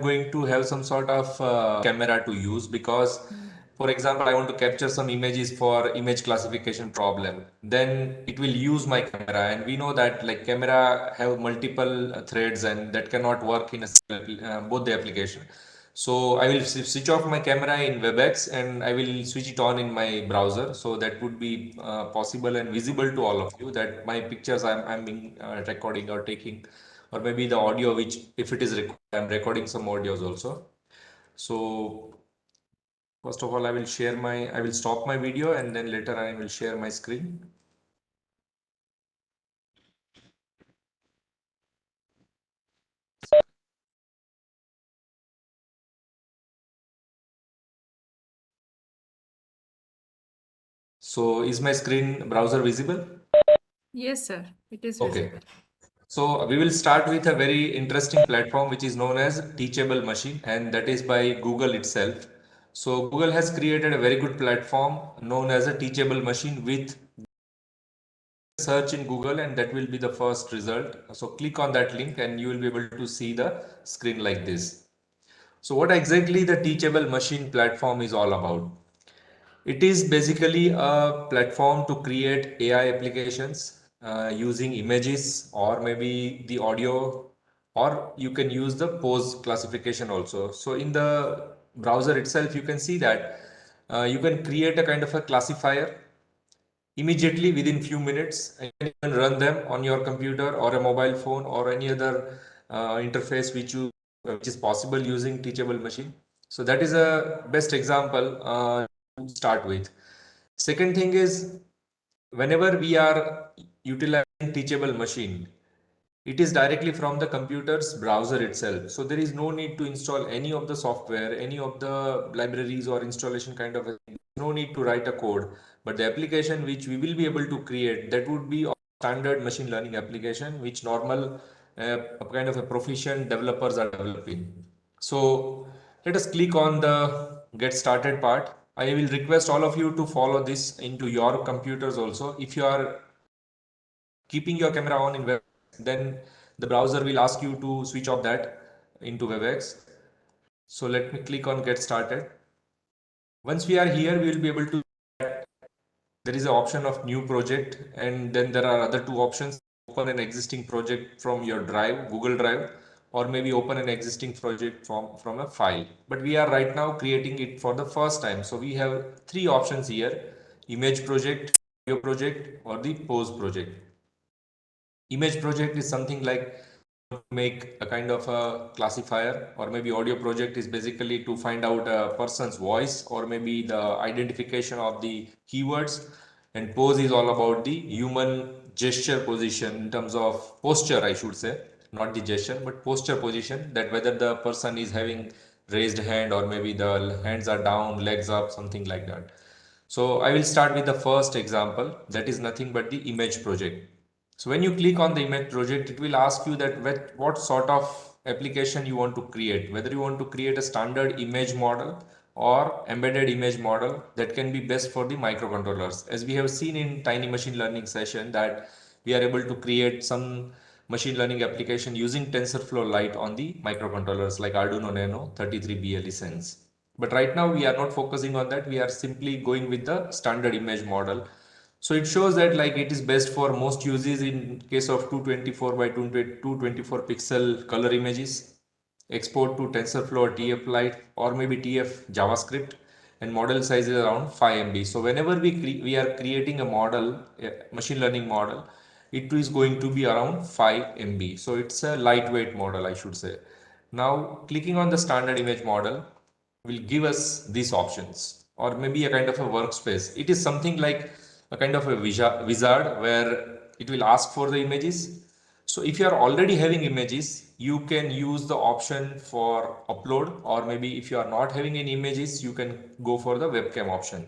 going to have some sort of camera to use because, for example, I want to capture some images for image classification problem. Then it will use my camera, and we know that like camera have multiple threads and that cannot work in both the application. So I will switch off my camera in WebEx and I will switch it on in my browser. So that would be possible and visible to all of you that my pictures I'm being recording or taking, or maybe the audio which if it is I'm recording some audios also. So first of all, I will stop my video and then later I will share my screen. So is my screen browser visible? Yes, sir. It is Okay. visible. So we will start with a very interesting platform which is known as Teachable Machine, and that is by Google itself. So Google has created a very good platform known as a Teachable Machine with search in Google, and that will be the first result. So click on that link and you will be able to see the screen like this. So what exactly the Teachable Machine platform is all about? It is basically a platform to create AI applications using images or maybe the audio, or you can use the pose classification also. So in the browser itself, you can see that you can create a kind of a classifier immediately within few minutes, and you can run them on your computer or a mobile phone or any other interface which is possible using Teachable Machine. So that is a best example to start with. Second thing is, whenever we are utilizing Teachable Machine, it is directly from the computer's browser itself. So there is no need to install any of the software, any of the libraries or installation kind of a thing. No need to write a code. But the application which we will be able to create, that would be a standard machine learning application, which normal kind of a proficient developers are developing. So let us click on the get started part. I will request all of you to follow this into your computers also. If you are keeping your camera on in WebEx, then the browser will ask you to switch off that into WebEx. So let me click on get started. Once we are here, we will be able to, there is an option of new project, and then there are other two options: open an existing project from your drive, Google Drive, or maybe open an existing project from a file. But we are right now creating it for the first time. So we have three options here: image project, audio project, or the pose project. Image project is something like make a kind of a classifier, or maybe audio project is basically to find out a person's voice or maybe the identification of the keywords, and pose is all about the human gesture position in terms of posture, I should say, not the gesture but posture position, that whether the person is having raised hand or maybe the hands are down, legs up, something like that. So I will start with the first example, that is nothing but the image project. So when you click on the image project, it will ask you that what sort of application you want to create, whether you want to create a standard image model or embedded image model that can be best for the microcontrollers. As we have seen in tiny machine learning session, that we are able to create some machine learning application using TensorFlow Lite on the microcontrollers like Arduino Nano 33BLE Sense. But right now we are not focusing on that. We are simply going with the standard image model. So it shows that like it is best for most uses in case of 224 by 224 pixel color images, export to TensorFlow or TF Lite or maybe TF JavaScript, and model size is around 5 MB. So whenever we are creating a model, a machine learning model, it is going to be around 5 MB. So it's a lightweight model, I should say. Now clicking on the standard image model will give us these options, or maybe a kind of a workspace. It is something like a kind of a wizard where it will ask for the images. So if you are already having images, you can use the option for upload, or maybe if you are not having any images, you can go for the webcam option.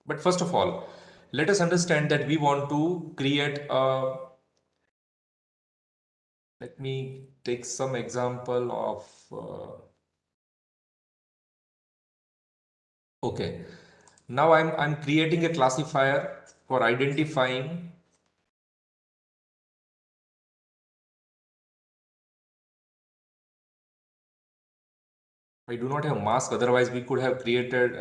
But first of all, let us understand that we want to create a, let me take some example of okay. Now I'm creating a classifier for identifying I do not have mask. Otherwise, we could have created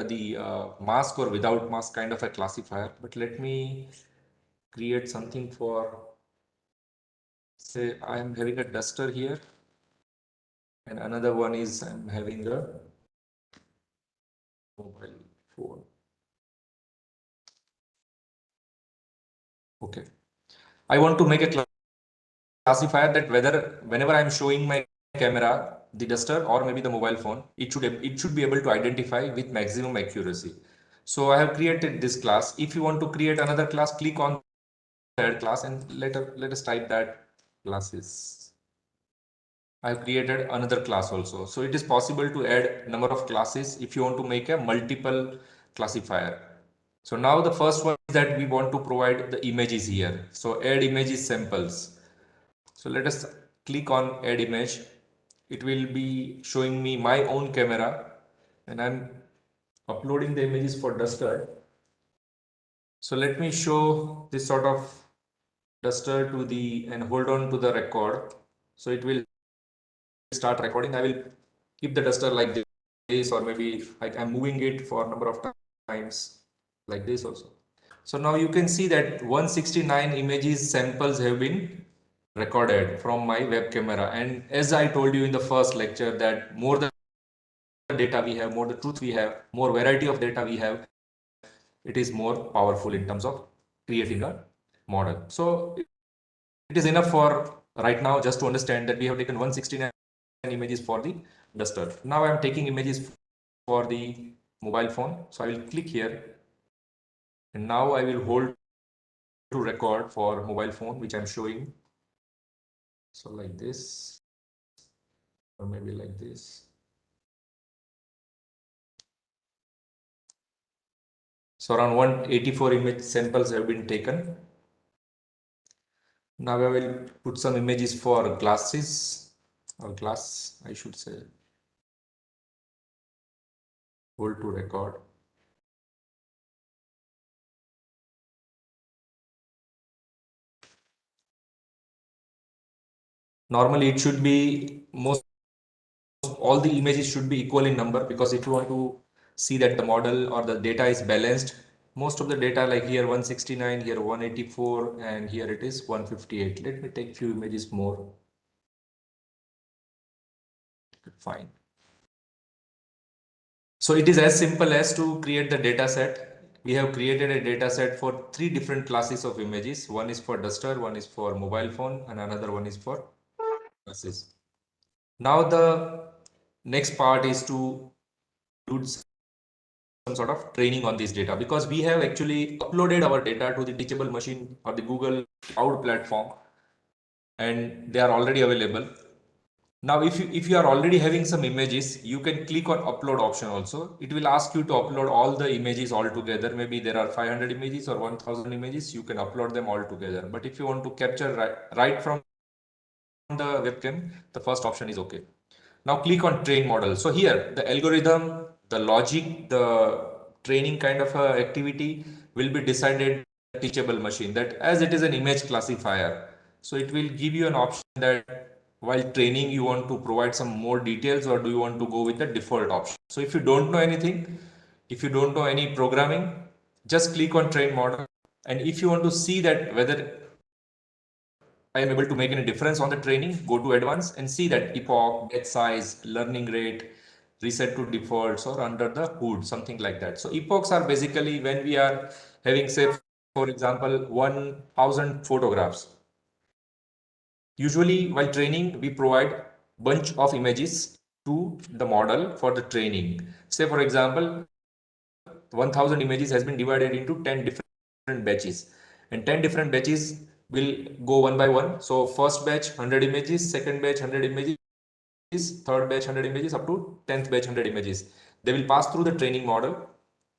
the mask or without mask kind of a classifier. But let me create something for, say, I am having a duster here, and another one is I'm having a mobile phone. Okay. I want to make a classifier that whenever I'm showing my camera, the duster or maybe the mobile phone, it should be able to identify with maximum accuracy. So I have created this class. If you want to create another class, click on third class and let us type that classes. I have created another class also. So it is possible to add number of classes if you want to make a multiple classifier. So now the first one is that we want to provide the images here. So add images samples. So let us click on add image. It will be showing me my own camera and I'm uploading the images for duster. So let me show this sort of duster to the and hold on to the record. So it will start recording. I will keep the duster like this, or maybe I'm moving it for a number of times like this also. So now you can see that 169 images samples have been recorded from my web camera. And as I told you in the first lecture that more the data we have, more the truth we have, more variety of data we have, it is more powerful in terms of creating a model. So it is enough for right now just to understand that we have taken 169 images for the duster. Now I am taking images for the mobile phone. So I will click here and now I will hold to record for mobile phone, which I'm showing. So like this, or maybe like this. So around 184 image samples have been taken. Now I will put some images for glasses or glass, I should say. Hold to record. Normally it should be most all the images should be equal in number, because if you want to see that the model or the data is balanced, most of the data like here 169, here 184, and here it is 158. Let me take few images more. Fine. So it is as simple as to create the data set. We have created a data set for three different classes of images. One is for duster, one is for mobile phone, and another one is for glasses. Now the next part is to do some sort of training on this data, because we have actually uploaded our data to the teachable machine or the Google Cloud platform, and they are already available. Now, if you are already having some images, you can click on upload option also. It will ask you to upload all the images all together. Maybe there are 500 images or 1000 images, you can upload them all together. But if you want to capture right from the webcam, the first option is okay. Now click on train model. So here the algorithm, the logic, the training kind of activity will be decided by teachable machine, that as it is an image classifier. So it will give you an option that while training you want to provide some more details, or do you want to go with the default option. So if you don't know anything, if you don't know any programming, just click on train model. And if you want to see that whether I am able to make any difference on the training, go to advanced and see that epoch, batch size, learning rate, reset to defaults, or under the hood, something like that. So epochs are basically when we are having, say, for example, 1000 photographs. Usually while training, we provide bunch of images to the model for the training. Say, for example, 1000 images has been divided into 10 different batches, and 10 different batches will go one by one. So first batch 100 images, second batch 100 images, third batch 100 images, up to 10th batch 100 images. They will pass through the training model,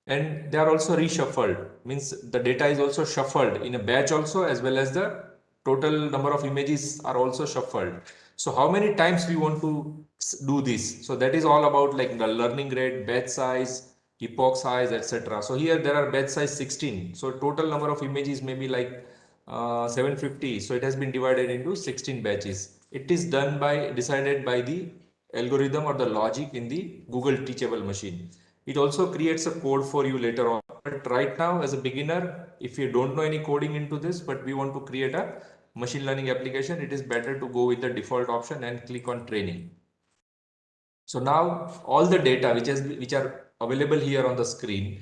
and they are also reshuffled, means the data is also shuffled in a batch also, as well as the total number of images are also shuffled. So how many times we want to do this? So that is all about like the learning rate, batch size, epoch size, etc. So here there are batch size 16. So total number of images may be like 750. So it has been divided into 16 batches. It is done by decided by the algorithm or the logic in the Google teachable machine. It also creates a code for you later on. But right now, as a beginner, if you don't know any coding into this, but we want to create a machine learning application, it is better to go with the default option and click on training. So now all the data which are available here on the screen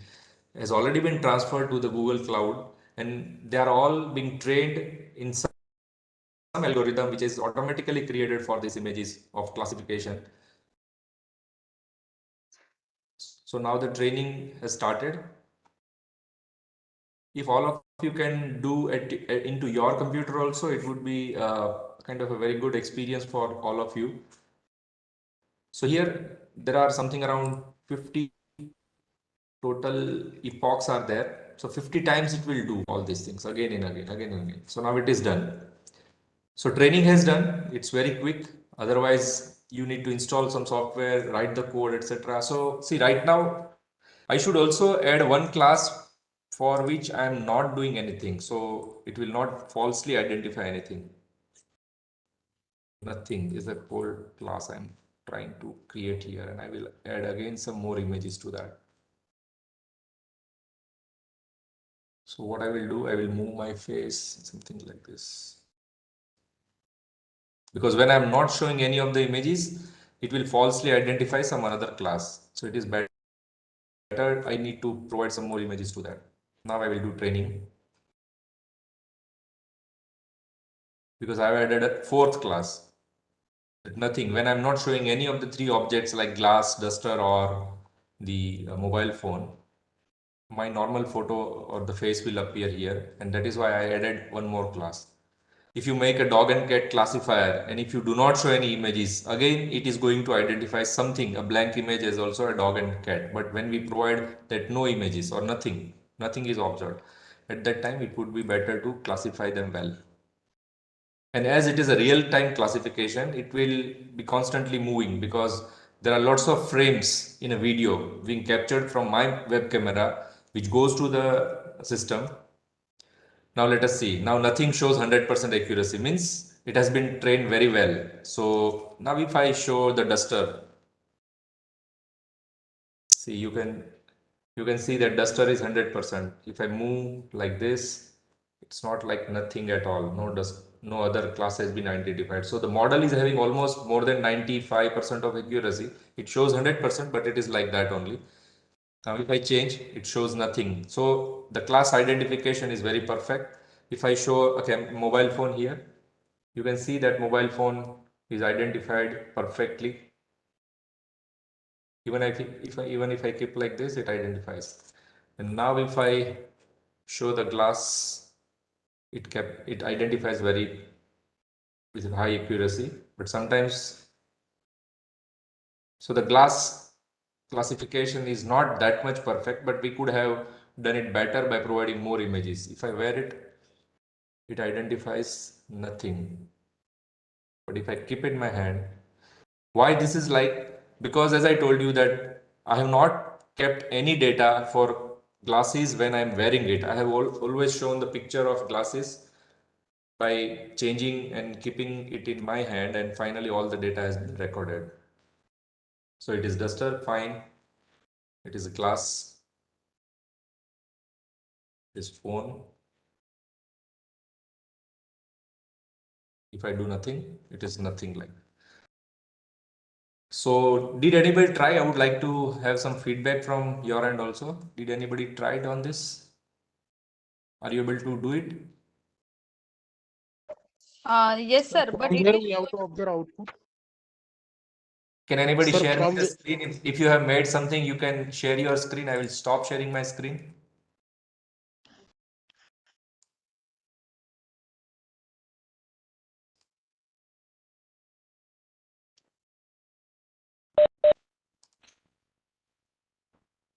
has already been transferred to the Google Cloud, and they are all being trained in some algorithm which is automatically created for these images of classification. So now the training has started. If all of you can do it into your computer also, it would be kind of a very good experience for all of you. So here there are something around 50 total epochs are there. So 50 times it will do all these things again and again, again and again. So now it is done. So training has done. It's very quick. Otherwise, you need to install some software, write the code, etc. So see, right now, I should also add one class for which I am not doing anything. So it will not falsely identify anything. Nothing is a cold class I'm trying to create here, and I will add again some more images to that. So what I will do, I will move my face, something like this. Because when I'm not showing any of the images, it will falsely identify some another class. So it is better, I need to provide some more images to that. Now I will do training. Because I've added a fourth class. Nothing. When I'm not showing any of the three objects like glass, duster, or the mobile phone, my normal photo or the face will appear here, and that is why I added one more class. If you make a dog and cat classifier, and if you do not show any images, again it is going to identify something. A blank image is also a dog and cat. But when we provide that no images or nothing, nothing is observed, at that time it would be better to classify them well. And as it is a real-time classification, it will be constantly moving because there are lots of frames in a video being captured from my web camera, which goes to the system. Now let us see. Now nothing shows 100% accuracy, means it has been trained very well. So now if I show the duster, see you can see that duster is 100%. If I move like this, it's not like nothing at all. No other class has been identified. So the model is having almost more than 95% of accuracy. It shows 100%, but it is like that only. Now if I change, it shows nothing. So the class identification is very perfect. If I show a mobile phone here, you can see that mobile phone is identified perfectly. Even if I keep like this, it identifies. And now if I show the glass, it identifies very with high accuracy. But sometimes, so the glass classification is not that much perfect, but we could have done it better by providing more images. If I wear it, it identifies nothing. But if I keep it in my hand, why this is like? Because as I told you that I have not kept any data for glasses when I'm wearing it. I have always shown the picture of glasses by changing and keeping it in my hand, and finally all the data has been recorded. So it is duster, fine. It is a glass, it is phone. If I do nothing, it is nothing like. So did anybody try? I would like to have some feedback from your end also. Did anybody try it on this? Are you able to do it? Yes, Sir, sir. But from it where will we have to observe output? Can anybody Sir, share me from the screen? If you have made something, you can share your screen. I will stop sharing my screen.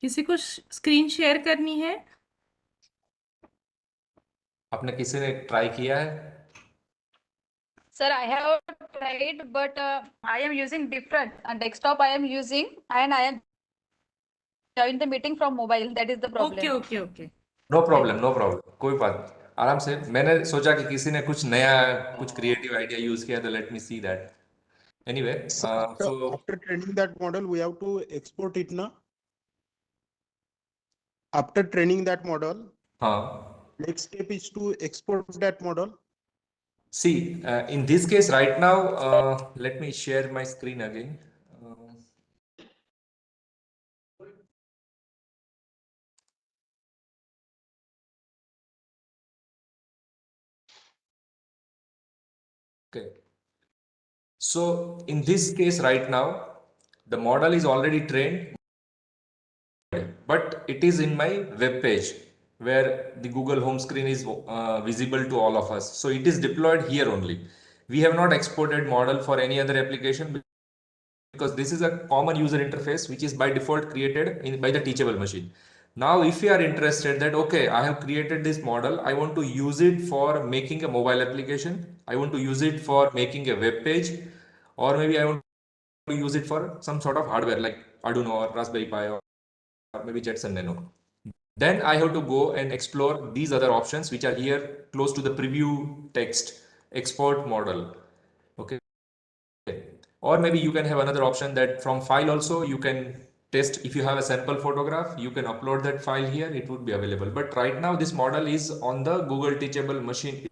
किसी को screen share करनी है? आपने किसी ने try किया है? sir, I have tried, but I am using different desktop. I am using, and I am join the meeting from mobile. That is the okay problem. Okay okay no problem, no problem, कोई बात नहीं। आराम से। मैंने सोचा कि किसी ने कुछ नया, कुछ क्रिएटिव आइडिया यूज किया, तो let me see that. Anyway, So after training that model, we have to export it now. After training that model, next step is to export that model. see, in this case right now, let me share my screen again. Okay. So in this case right now, the model is already trained, but it is in my web page where the Google home screen is visible to all of us. So it is deployed here only. We have not exported model for any other application because this is a common user interface which is by default created by the teachable machine. Now, if you are interested that, okay, I have created this model, I want to use it for making a mobile application, I want to use it for making a web page, or maybe I want to use it for some sort of hardware like Arduino or Raspberry Pi or maybe Jetson Nano. Then I have to go and explore these other options which are here close to the preview text export model. Okay. Or maybe you can have another option that from file also you can test. If you have a sample photograph, you can upload that file here, it would be available. But right now this model is on the Google Teachable machine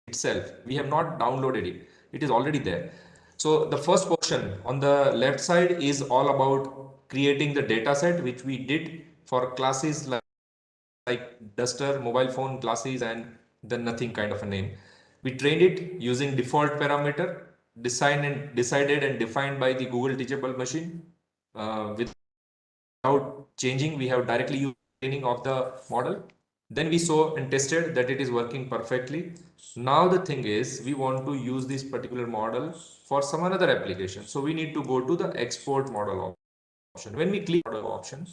itself. We have not downloaded it. It is already there. So the first portion on the left side is all about creating the data set, which we did for classes like duster, mobile phone, classes, and then nothing kind of a name. We trained it using default parameter decided and defined by the Google Teachable machine. Without changing, we have directly used training of the model. Then we saw and tested that it is working perfectly. Now the thing is, we want to use this particular model for some another application. So we need to go to the export model option. When we click model option,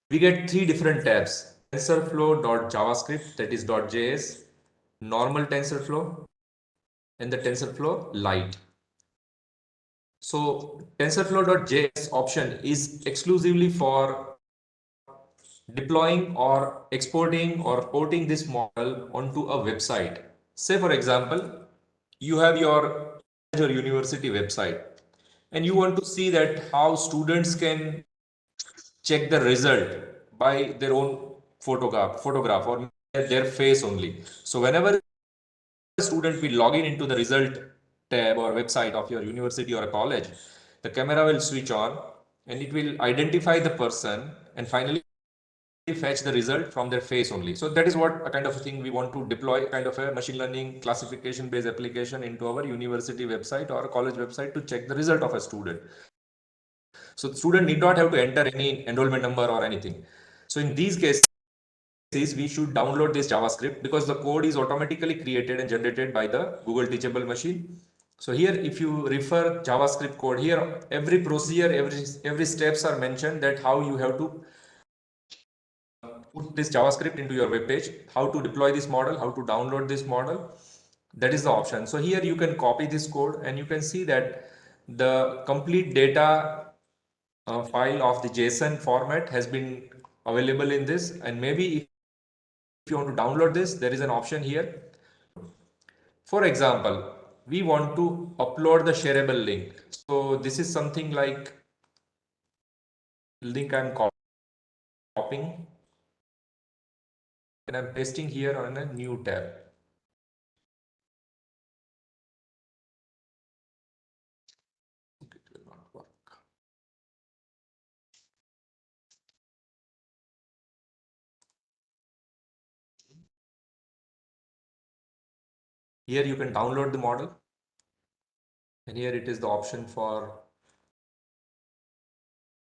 we get three different tabs: TensorFlow.JavaScript, that is .js, normal TensorFlow, and the TensorFlow Lite. So TensorFlow.js option is exclusively for deploying or exporting or porting this model onto a website. Say for example, you have your university website and you want to see that how students can check the result by their own photograph or their face only. So whenever a student will log in into the result tab or website of your university or a college, the camera will switch on and it will identify the person and finally fetch the result from their face only. So that is what a kind of thing we want to deploy, kind of a machine learning classification based application into our university website or college website to check the result of a student. So the student need not have to enter any enrollment number or anything. So in these cases, we should download this JavaScript because the code is automatically created and generated by the Google Teachable machine. So here, if you refer JavaScript code here, every procedure, every steps are mentioned that how you have to put this JavaScript into your web page, how to deploy this model, how to download this model. That is the option. So here you can copy this code and you can see that the complete data file of the JSON format has been available in this. And maybe if you want to download this, there is an option here. For example, we want to upload the shareable link. So this is something like link I'm copying and I'm pasting here on a new tab. It will not work. Here you can download the model and here it is the option for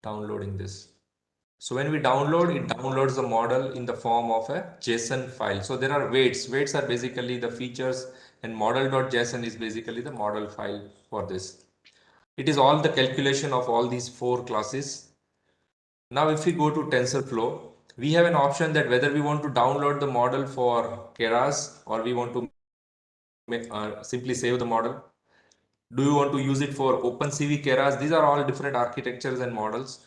downloading this. So when we download, it downloads the model in the form of a JSON file. So there are weights. Weights are basically the features and model.json is basically the model file for this. It is all the calculation of all these four classes. Now if we go to TensorFlow, we have an option that whether we want to download the model for Keras or we want to simply save the model. Do you want to use it for OpenCV Keras? These are all different architectures and models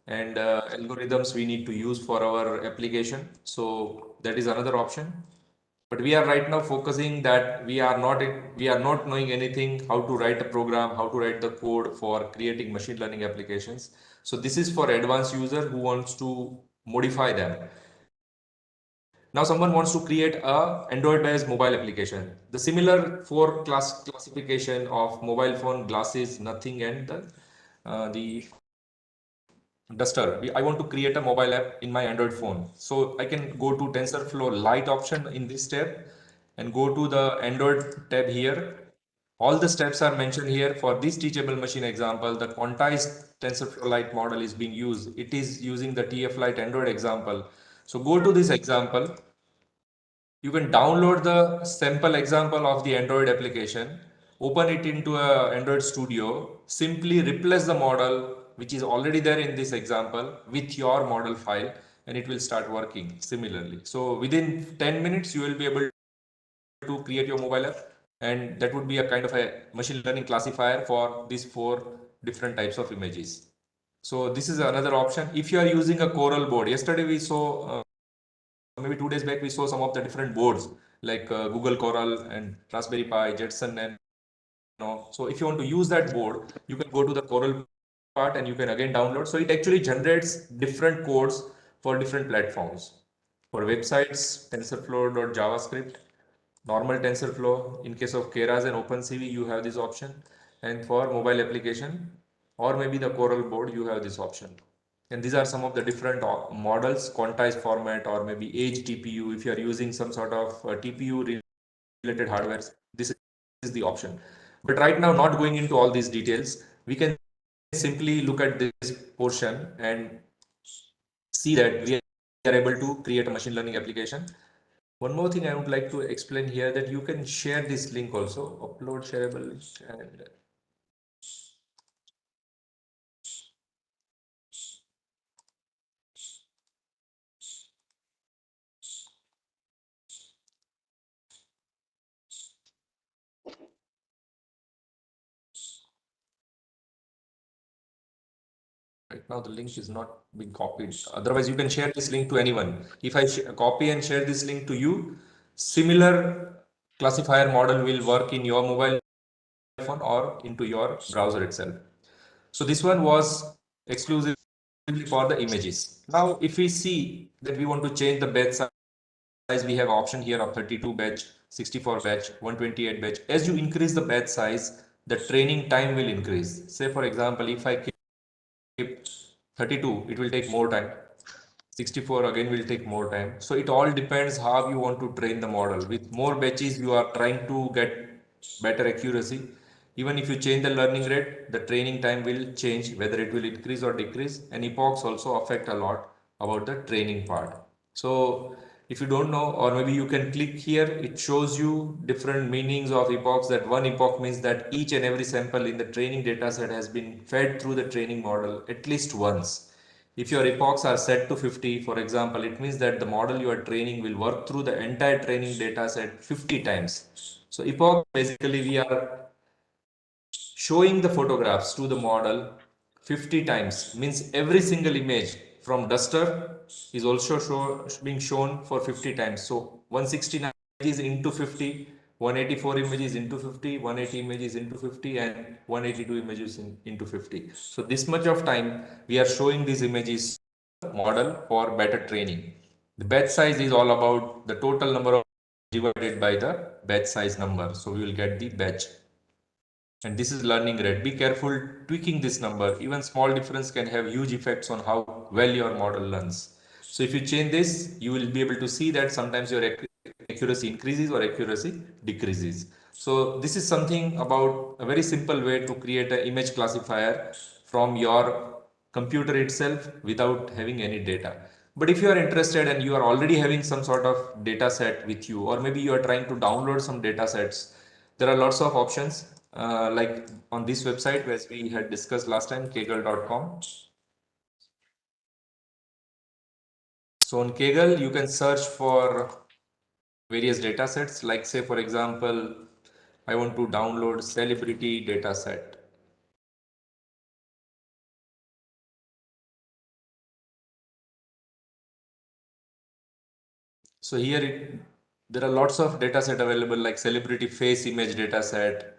and algorithms we need to use for our application. So that is another option. But we are right now focusing that we are not knowing anything how to write a program, how to write the code for creating machine learning applications. So this is for advanced user who wants to modify them. Now someone wants to create a Android-based mobile application. The similar four classification of mobile phone, glasses, nothing, and the Duster. I want to create a mobile app in my Android phone. So I can go to TensorFlow Lite option in this tab and go to the Android tab here. All the steps are mentioned here. For this teachable machine example, the quantized TensorFlow Lite model is being used. It is using the TF Lite Android example. So go to this example. You can download the sample example of the Android application, open it into a Android Studio, simply replace the model which is already there in this example with your model file, and it will start working similarly. So within 10 minutes, you will be able to create your mobile app, and that would be a kind of a machine learning classifier for these four different types of images. So this is another option. If you are using a Coral board, yesterday we saw maybe 2 days back we saw some of the different boards like Google Coral and Raspberry Pi, Jetson, and so if you want to use that board, you can go to the Coral part and you can again download. So it actually generates different codes for different platforms. For websites, TensorFlow.javascript, normal TensorFlow. In case of Keras and OpenCV, you have this option. And for mobile application or maybe the Coral board, you have this option. And these are some of the different models, quantized format, or maybe edge TPU. If you are using some sort of TPU related hardware, this is the option. But right now, not going into all these details, we can simply look at this portion and see that we are able to create a machine learning application. One more thing I would like to explain here, that you can share this link also, upload shareable, and right now the link is not being copied. Otherwise, you can share this link to anyone. If I copy and share this link to you, similar classifier model will work in your mobile phone or into your browser itself. So this one was exclusively for the images. Now, if we see that we want to change the batch size, we have option here of 32 batch, 64 batch, 128 batch. As you increase the batch size, the training time will increase. Say for example, if I keep 32, it will take more time. 64 again will take more time. So it all depends how you want to train the model. With more batches, you are trying to get better accuracy. Even if you change the learning rate, the training time will change, whether it will increase or decrease. And epochs also affect a lot about the training part. So if you don't know, or maybe you can click here, it shows you different meanings of epochs. That one epoch means that each and every sample in the training data set has been fed through the training model at least once. If your epochs are set to 50, for example, it means that the model you are training will work through the entire training data set 50 times. So epoch, basically we are showing the photographs to the model 50 times, means every single image from duster is also being shown for 50 times. So 169 images into 50, 184 images into 50, 180 images into 50, and 182 images into 50. So this much of time we are showing these images model for better training. The batch size is all about the total number of divided by the batch size number. So we will get the batch, and this is learning rate. Be careful tweaking this number. Even small difference can have huge effects on how well your model learns. So if you change this, you will be able to see that sometimes your accuracy increases or accuracy decreases. So this is something about a very simple way to create an image classifier from your computer itself without having any data. But if you are interested and you are already having some sort of data set with you, or maybe you are trying to download some data sets, there are lots of options, like on this website as we had discussed last time, kaggle.com. So on Kaggle, you can search for various data sets, like say for example, I want to download celebrity data set. So here there are lots of data set available like celebrity face image data set,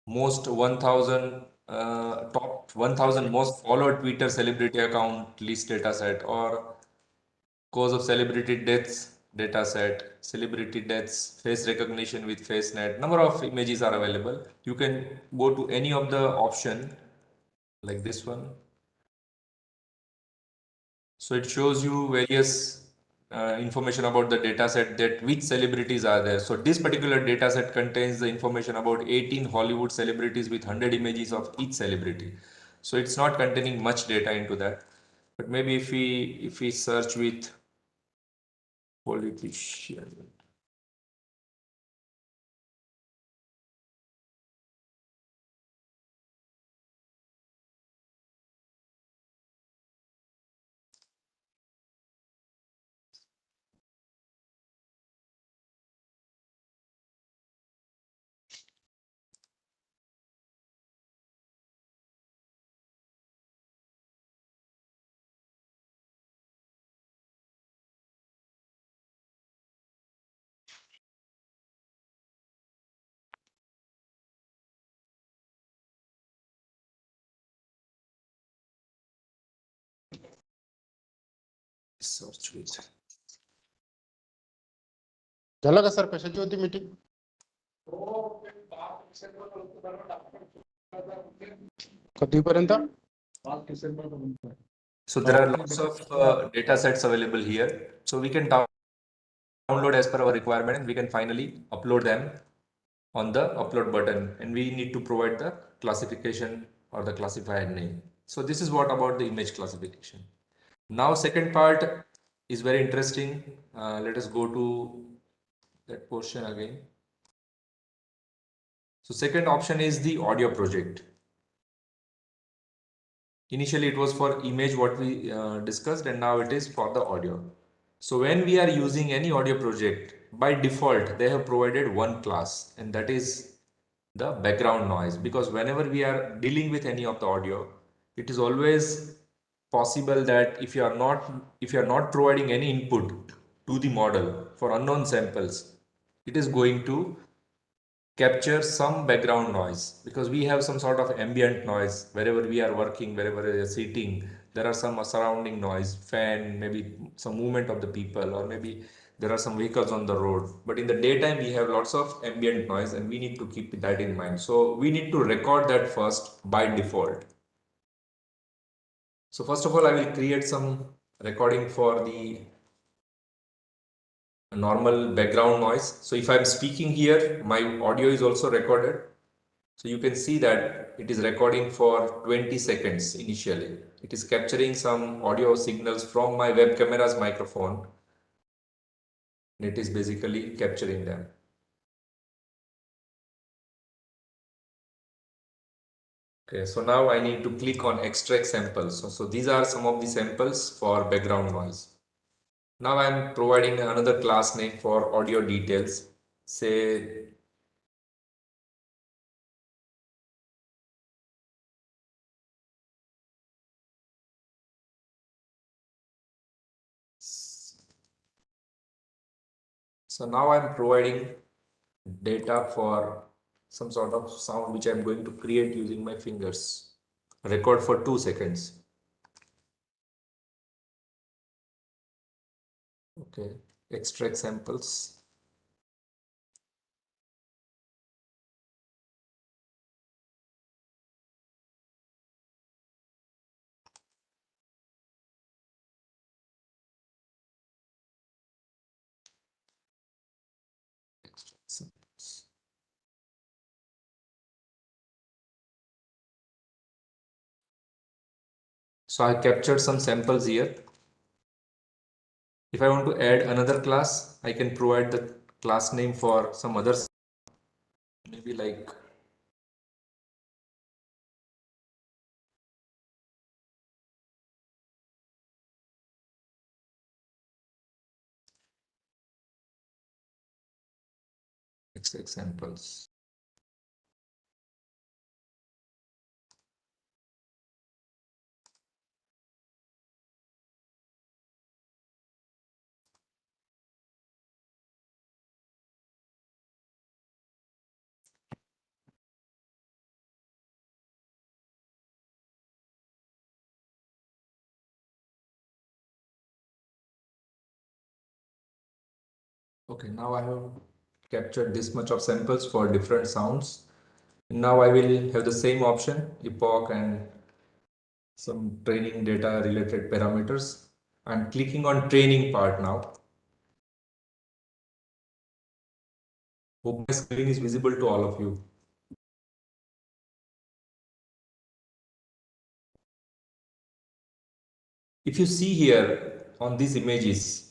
most 1000 top 1000 most followed Twitter celebrity account list data set, or cause of celebrity deaths data set, celebrity deaths, face recognition with FaceNet. Number of images are available. You can go to any of the option like this one. So it shows you various information about the data set, that which celebrities are there. So this particular data set contains the information about 18 Hollywood celebrities with 100 images of each celebrity. So it's not containing much data into that. But maybe if we search with politician. Search with. झालं का sir? कशाची होती meeting? कधीपर्यंत? So there are lots of data sets available here. So we can download as per our requirement, and we can finally upload them on the upload button, and we need to provide the classification or the classified name. So this is what about the image classification. Now second part is very interesting. Let us go to that portion again. So second option is the audio project. Initially it was for image what we discussed, and now it is for the audio. So when we are using any audio project, by default they have provided one class, and that is the background noise, because whenever we are dealing with any of the audio, it is always possible that if you are not providing any input to the model for unknown samples, it is going to capture some background noise, because we have some sort of ambient noise wherever we are working, wherever we are sitting. There are some surrounding noise, fan, maybe some movement of the people, or maybe there are some vehicles on the road. But in the daytime we have lots of ambient noise, and we need to keep that in mind. So we need to record that first by default. So first of all, I will create some recording for the normal background noise. So if I'm speaking here, my audio is also recorded. So you can see that it is recording for 20 seconds initially. It is capturing some audio signals from my web camera's microphone, and it is basically capturing them. Okay, so now I need to click on extract samples. So these are some of the samples for background noise. Now I'm providing another class name for audio details. Say so now I'm providing data for some sort of sound which I'm going to create using my fingers. Record for 2 seconds. Okay, extract samples. Extract samples. So I captured some samples here. If I want to add another class, I can provide the class name for some others, maybe like extract samples. Okay, now I have captured this much of samples for different sounds. Now I will have the same option, epoch and some training data related parameters. I'm clicking on training part now. Hope my screen is visible to all of you. If you see here on these images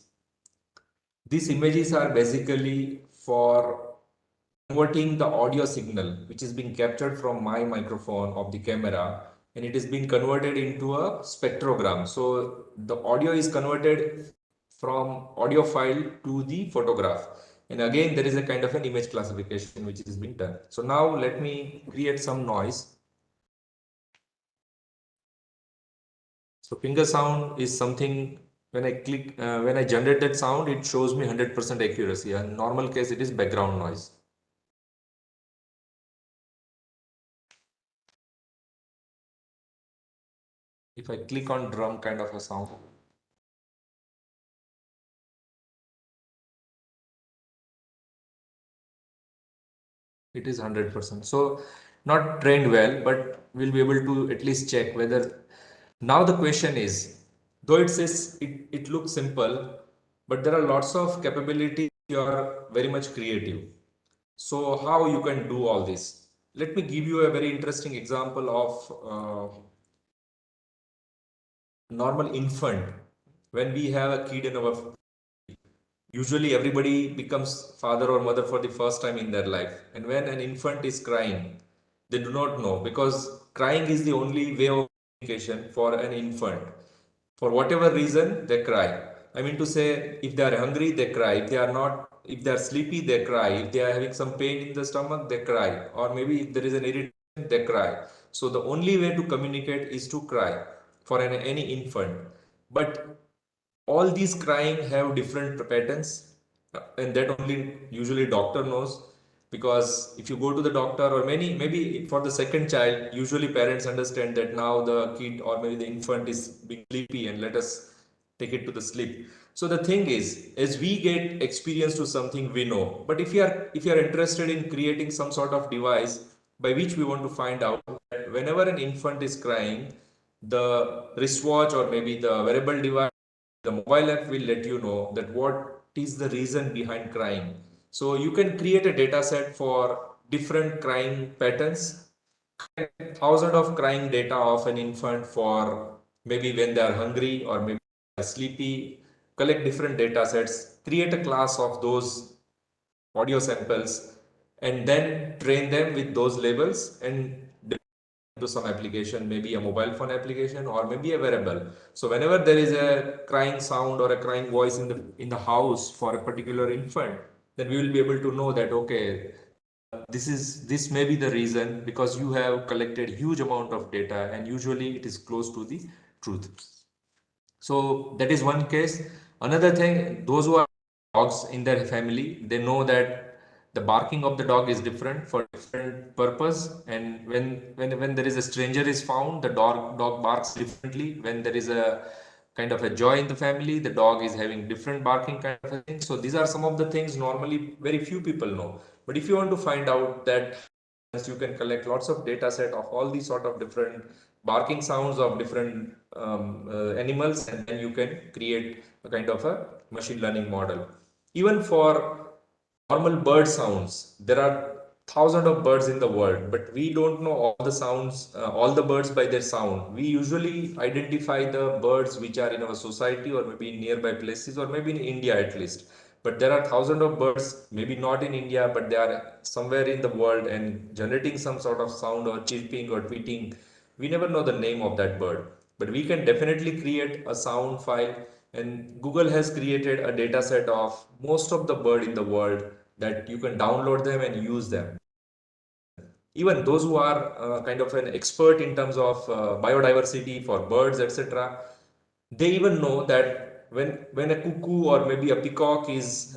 are basically for converting the audio signal which is being captured from my microphone of the camera, and it is being converted into a spectrogram. So the audio is converted from audio file to the photograph, and again there is a kind of an image classification which is being done. So now let me create some noise. So finger sound is something, when I click, when I generate that sound, it shows me 100% accuracy. In normal case, it is background noise. If I click on drum kind of a sound, it is 100%. So not trained well, but we'll be able to at least check whether. Now the question is, though it says it looks simple, but there are lots of capabilities. You are very much creative. So how you can do all this? Let me give you a very interesting example of normal infant. When we have a kid in our, usually everybody becomes father or mother for the first time in their life, and when an infant is crying, they do not know, because crying is the only way of communication for an infant. For whatever reason they cry. I mean to say, if they are hungry they cry, if they are not, if they are sleepy they cry, if they are having some pain in the stomach they cry, or maybe if there is an irritation they cry. So the only way to communicate is to cry for any infant. But all these crying have different patterns, and that only usually doctor knows. Because if you go to the doctor, or many, maybe for the second child, usually parents understand that now the kid or maybe the infant is being sleepy and let us take it to the sleep. So the thing is, as we get experience to something we know, but if you are interested in creating some sort of device by which we want to find out that whenever an infant is crying, the wristwatch or maybe the wearable device, the mobile app will let you know that what is the reason behind crying. So you can create a data set for different crying patterns, thousands of crying data of an infant for maybe when they are hungry or maybe they are sleepy, collect different data sets, create a class of those audio samples, and then train them with those labels and to some application, maybe a mobile phone application or maybe a wearable. So whenever there is a crying sound or a crying voice in the house for a particular infant, then we will be able to know that, okay, this may be the reason, because you have collected huge amount of data and usually it is close to the truth. So that is one case. Another thing, those who are dogs in their family, they know that the barking of the dog is different for different purpose. And when there is a stranger is found, the dog barks differently. When there is a kind of a joy in the family, the dog is having different barking kind of a thing. So these are some of the things normally very few people know. But if you want to find out that, you can collect lots of data set of all these sort of different barking sounds of different animals, and then you can create a kind of a machine learning model. Even for normal bird sounds, there are thousands of birds in the world, but we don't know all the sounds, all the birds by their sound. We usually identify the birds which are in our society or maybe in nearby places or maybe in India at least. But there are thousands of birds, maybe not in India, but they are somewhere in the world and generating some sort of sound or chirping or tweeting. We never know the name of that bird, but we can definitely create a sound file. And Google has created a data set of most of the bird in the world that you can download them and use them. Even those who are kind of an expert in terms of biodiversity for birds, etc., they even know that when a cuckoo or maybe a peacock is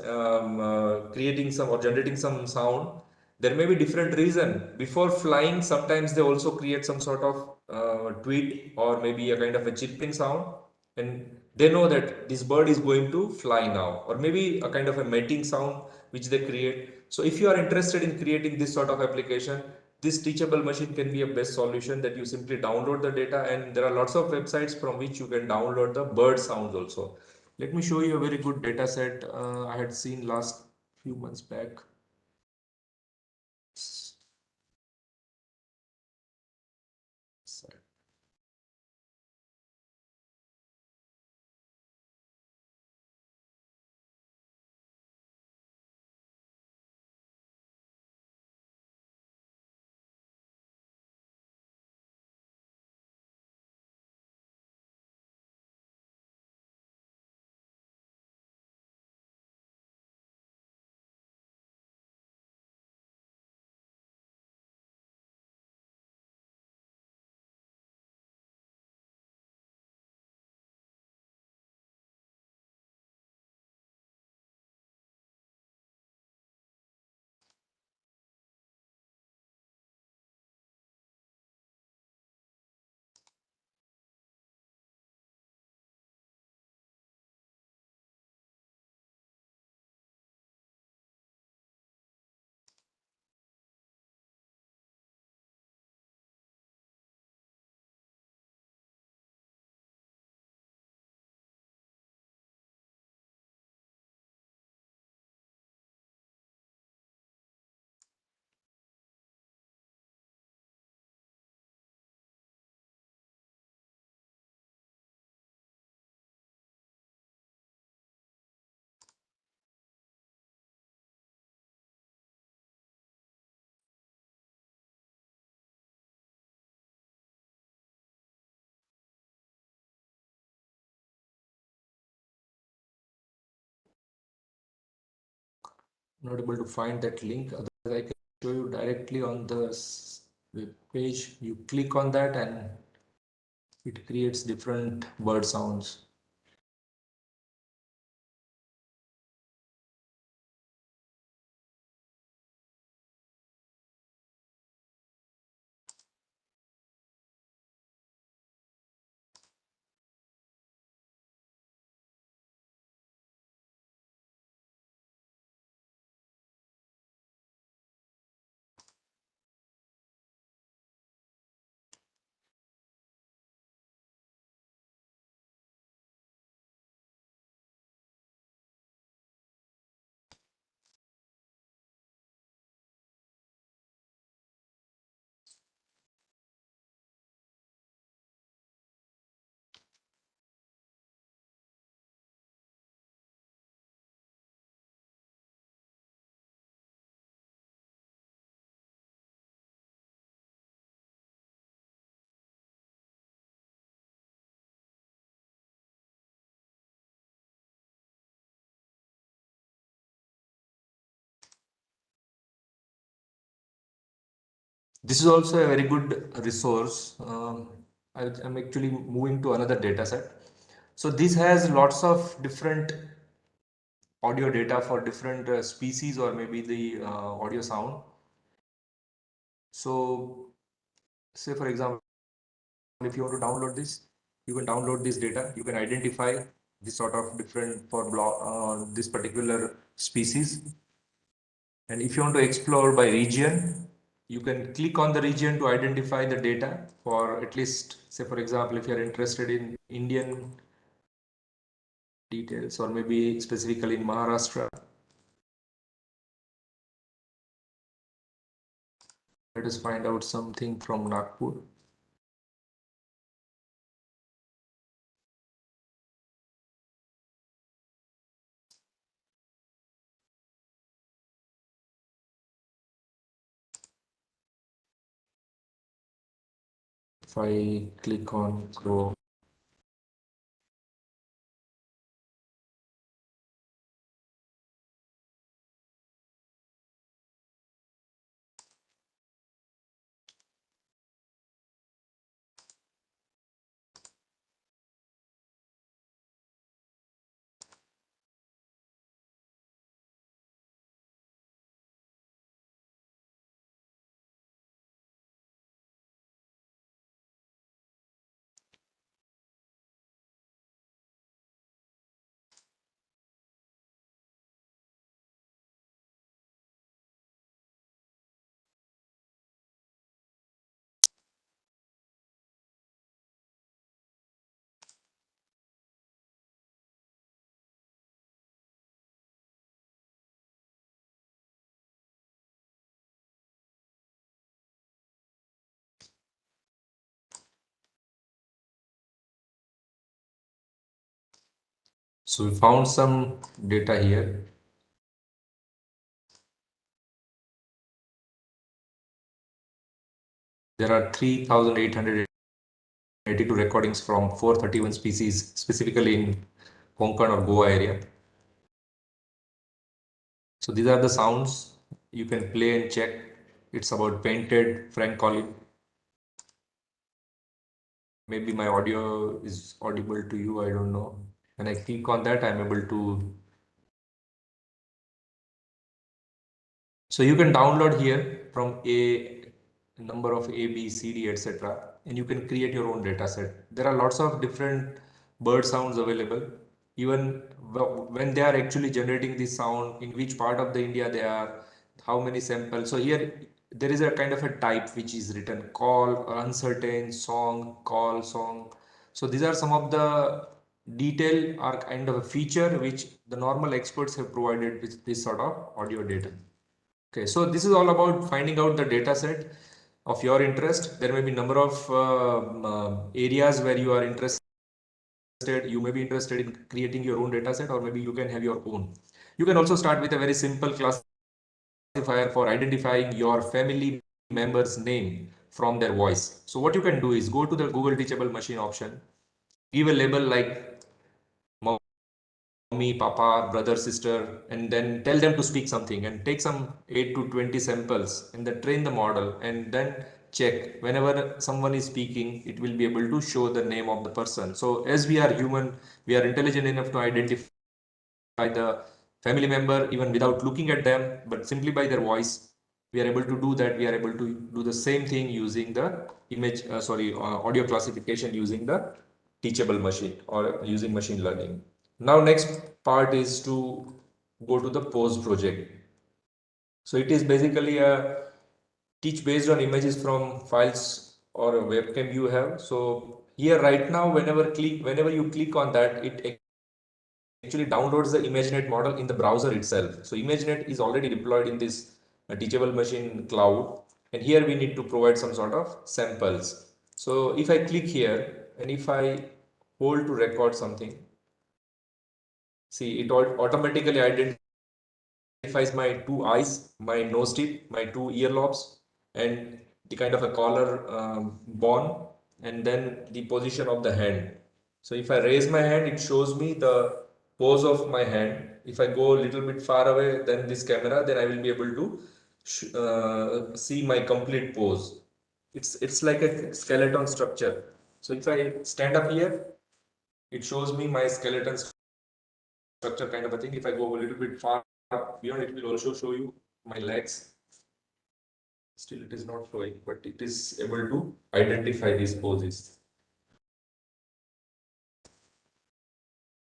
creating some or generating some sound, there may be different reason. Before flying, sometimes they also create some sort of tweet or maybe a kind of a chirping sound. and they know that this bird is going to fly now, or maybe a kind of a mating sound which they create. So if you are interested in creating this sort of application, this teachable machine can be a best solution, that you simply download the data, and there are lots of websites from which you can download the bird sounds also. Let me show you a very good data set I had seen last few months back. Sorry. Not able to find that link. Otherwise, I can show you directly on the web page. You click on that and it creates different bird sounds. This is also a very good resource. I'm actually moving to another data set. So this has lots of different audio data for different species, or maybe the audio sound. So say for example, if you want to download this, you can download this data. You can identify this sort of different for this particular species. And if you want to explore by region, you can click on the region to identify the data for at least, say for example, if you're interested in Indian details, or maybe specifically in Maharashtra. Let us find out something from Nagpur. If I click on Chrome, So we found some data here. There are 3,882 recordings from 431 species, specifically in Konkan or Goa area. So these are the sounds you can play and check. It's about painted Frank Collin. Maybe my audio is audible to you, I don't know. When I click on that, I'm able to. So you can download here from a number of A, B, C, D, etc. And you can create your own data set. There are lots of different bird sounds available. Even when they are actually generating this sound, in which part of the India they are, how many samples. So here there is a kind of a type which is written call, uncertain, song, call, song. So these are some of the detail or kind of a feature which the normal experts have provided with this sort of audio data. Okay, so this is all about finding out the data set of your interest. There may be number of areas where you are interested. You may be interested in creating your own data set, or maybe you can have your own. You can also start with a very simple classifier for identifying your family member's name from their voice. So what you can do is go to the Google Teachable Machine option, give a label like mommy, papa, brother, sister, and then tell them to speak something and take some 8 to 20 samples and then train the model and then check whenever someone is speaking, it will be able to show the name of the person. So as we are human, we are intelligent enough to identify the family member even without looking at them, but simply by their voice. We are able to do that. We are able to do the same thing using the audio classification using the teachable machine or using machine learning. Now, next part is to go to the pose project. So it is basically a teach based on images from files or a webcam you have. So here right now, whenever you click on that, it actually downloads the ImageNet model in the browser itself. So ImageNet is already deployed in this teachable machine cloud. And here we need to provide some sort of samples. So if I click here and if I hold to record something, see it automatically identifies my two eyes, my nose tip, my two earlobes, and the kind of a collar bone, and then the position of the hand. So if I raise my hand, it shows me the pose of my hand. If I go a little bit far away than this camera, then I will be able to see my complete pose. It's like a skeleton structure. So if I stand up here, it shows me my skeleton structure kind of a thing. If I go a little bit far beyond, it will also show you my legs. Still, it is not showing, but it is able to identify these poses.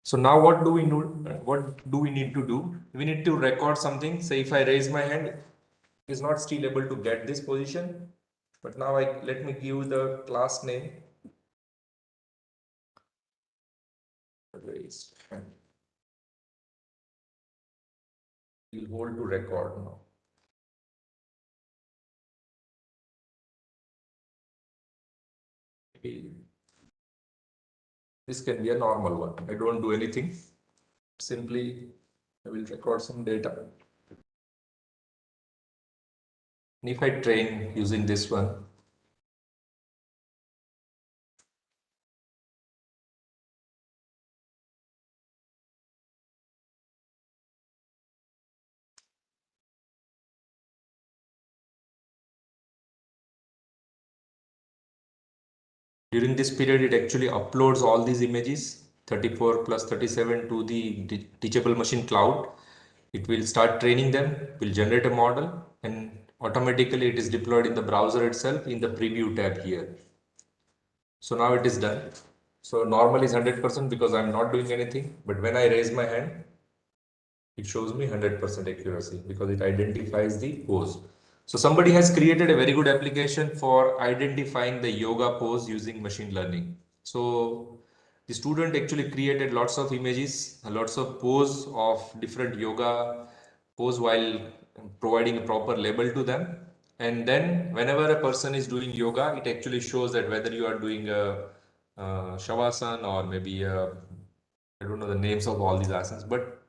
So now what do we know? What do we need to do? We need to record something. Say if I raise my hand, it is not still able to get this position. But now let me give the class name. Raised hand. We'll hold to record now. This can be a normal one. I don't do anything. Simply, I will record some data. And if I train using this one, during this period, it actually uploads all these images, 34 plus 37, to the teachable machine cloud. It will start training them, will generate a model, and automatically it is deployed in the browser itself in the preview tab here. So now it is done. So normal is 100% because I'm not doing anything. But when I raise my hand, it shows me 100% accuracy because it identifies the pose. So somebody has created a very good application for identifying the yoga pose using machine learning. So the student actually created lots of images, lots of pose of different yoga pose while providing a proper label to them. And then whenever a person is doing yoga, it actually shows that whether you are doing a shavasana or maybe a I don't know the names of all these asanas, but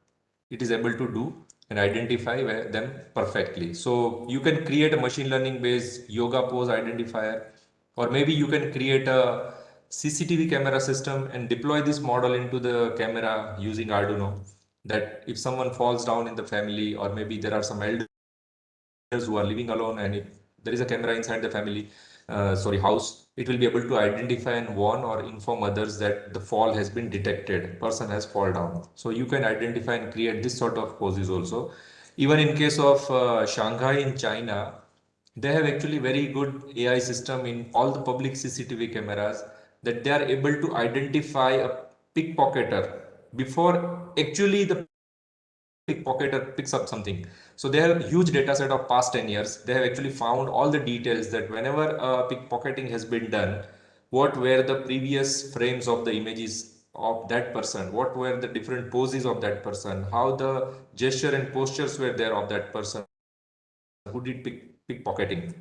it is able to do and identify them perfectly. So you can create a machine learning based yoga pose identifier, or maybe you can create a CCTV camera system and deploy this model into the camera using Arduino. That if someone falls down in the family, or maybe there are some elders who are living alone, and if there is a camera inside the family, house, it will be able to identify and warn or inform others that the fall has been detected, person has fall down. So you can identify and create this sort of poses also. Even in case of Shanghai in China, they have actually very good AI system in all the public CCTV cameras, that they are able to identify a pickpocketer before actually the pickpocketer picks up something. So they have a huge data set of past 10 years. They have actually found all the details that whenever pickpocketing has been done, what were the previous frames of the images of that person, what were the different poses of that person, how the gesture and postures were there of that person who did pickpocketing.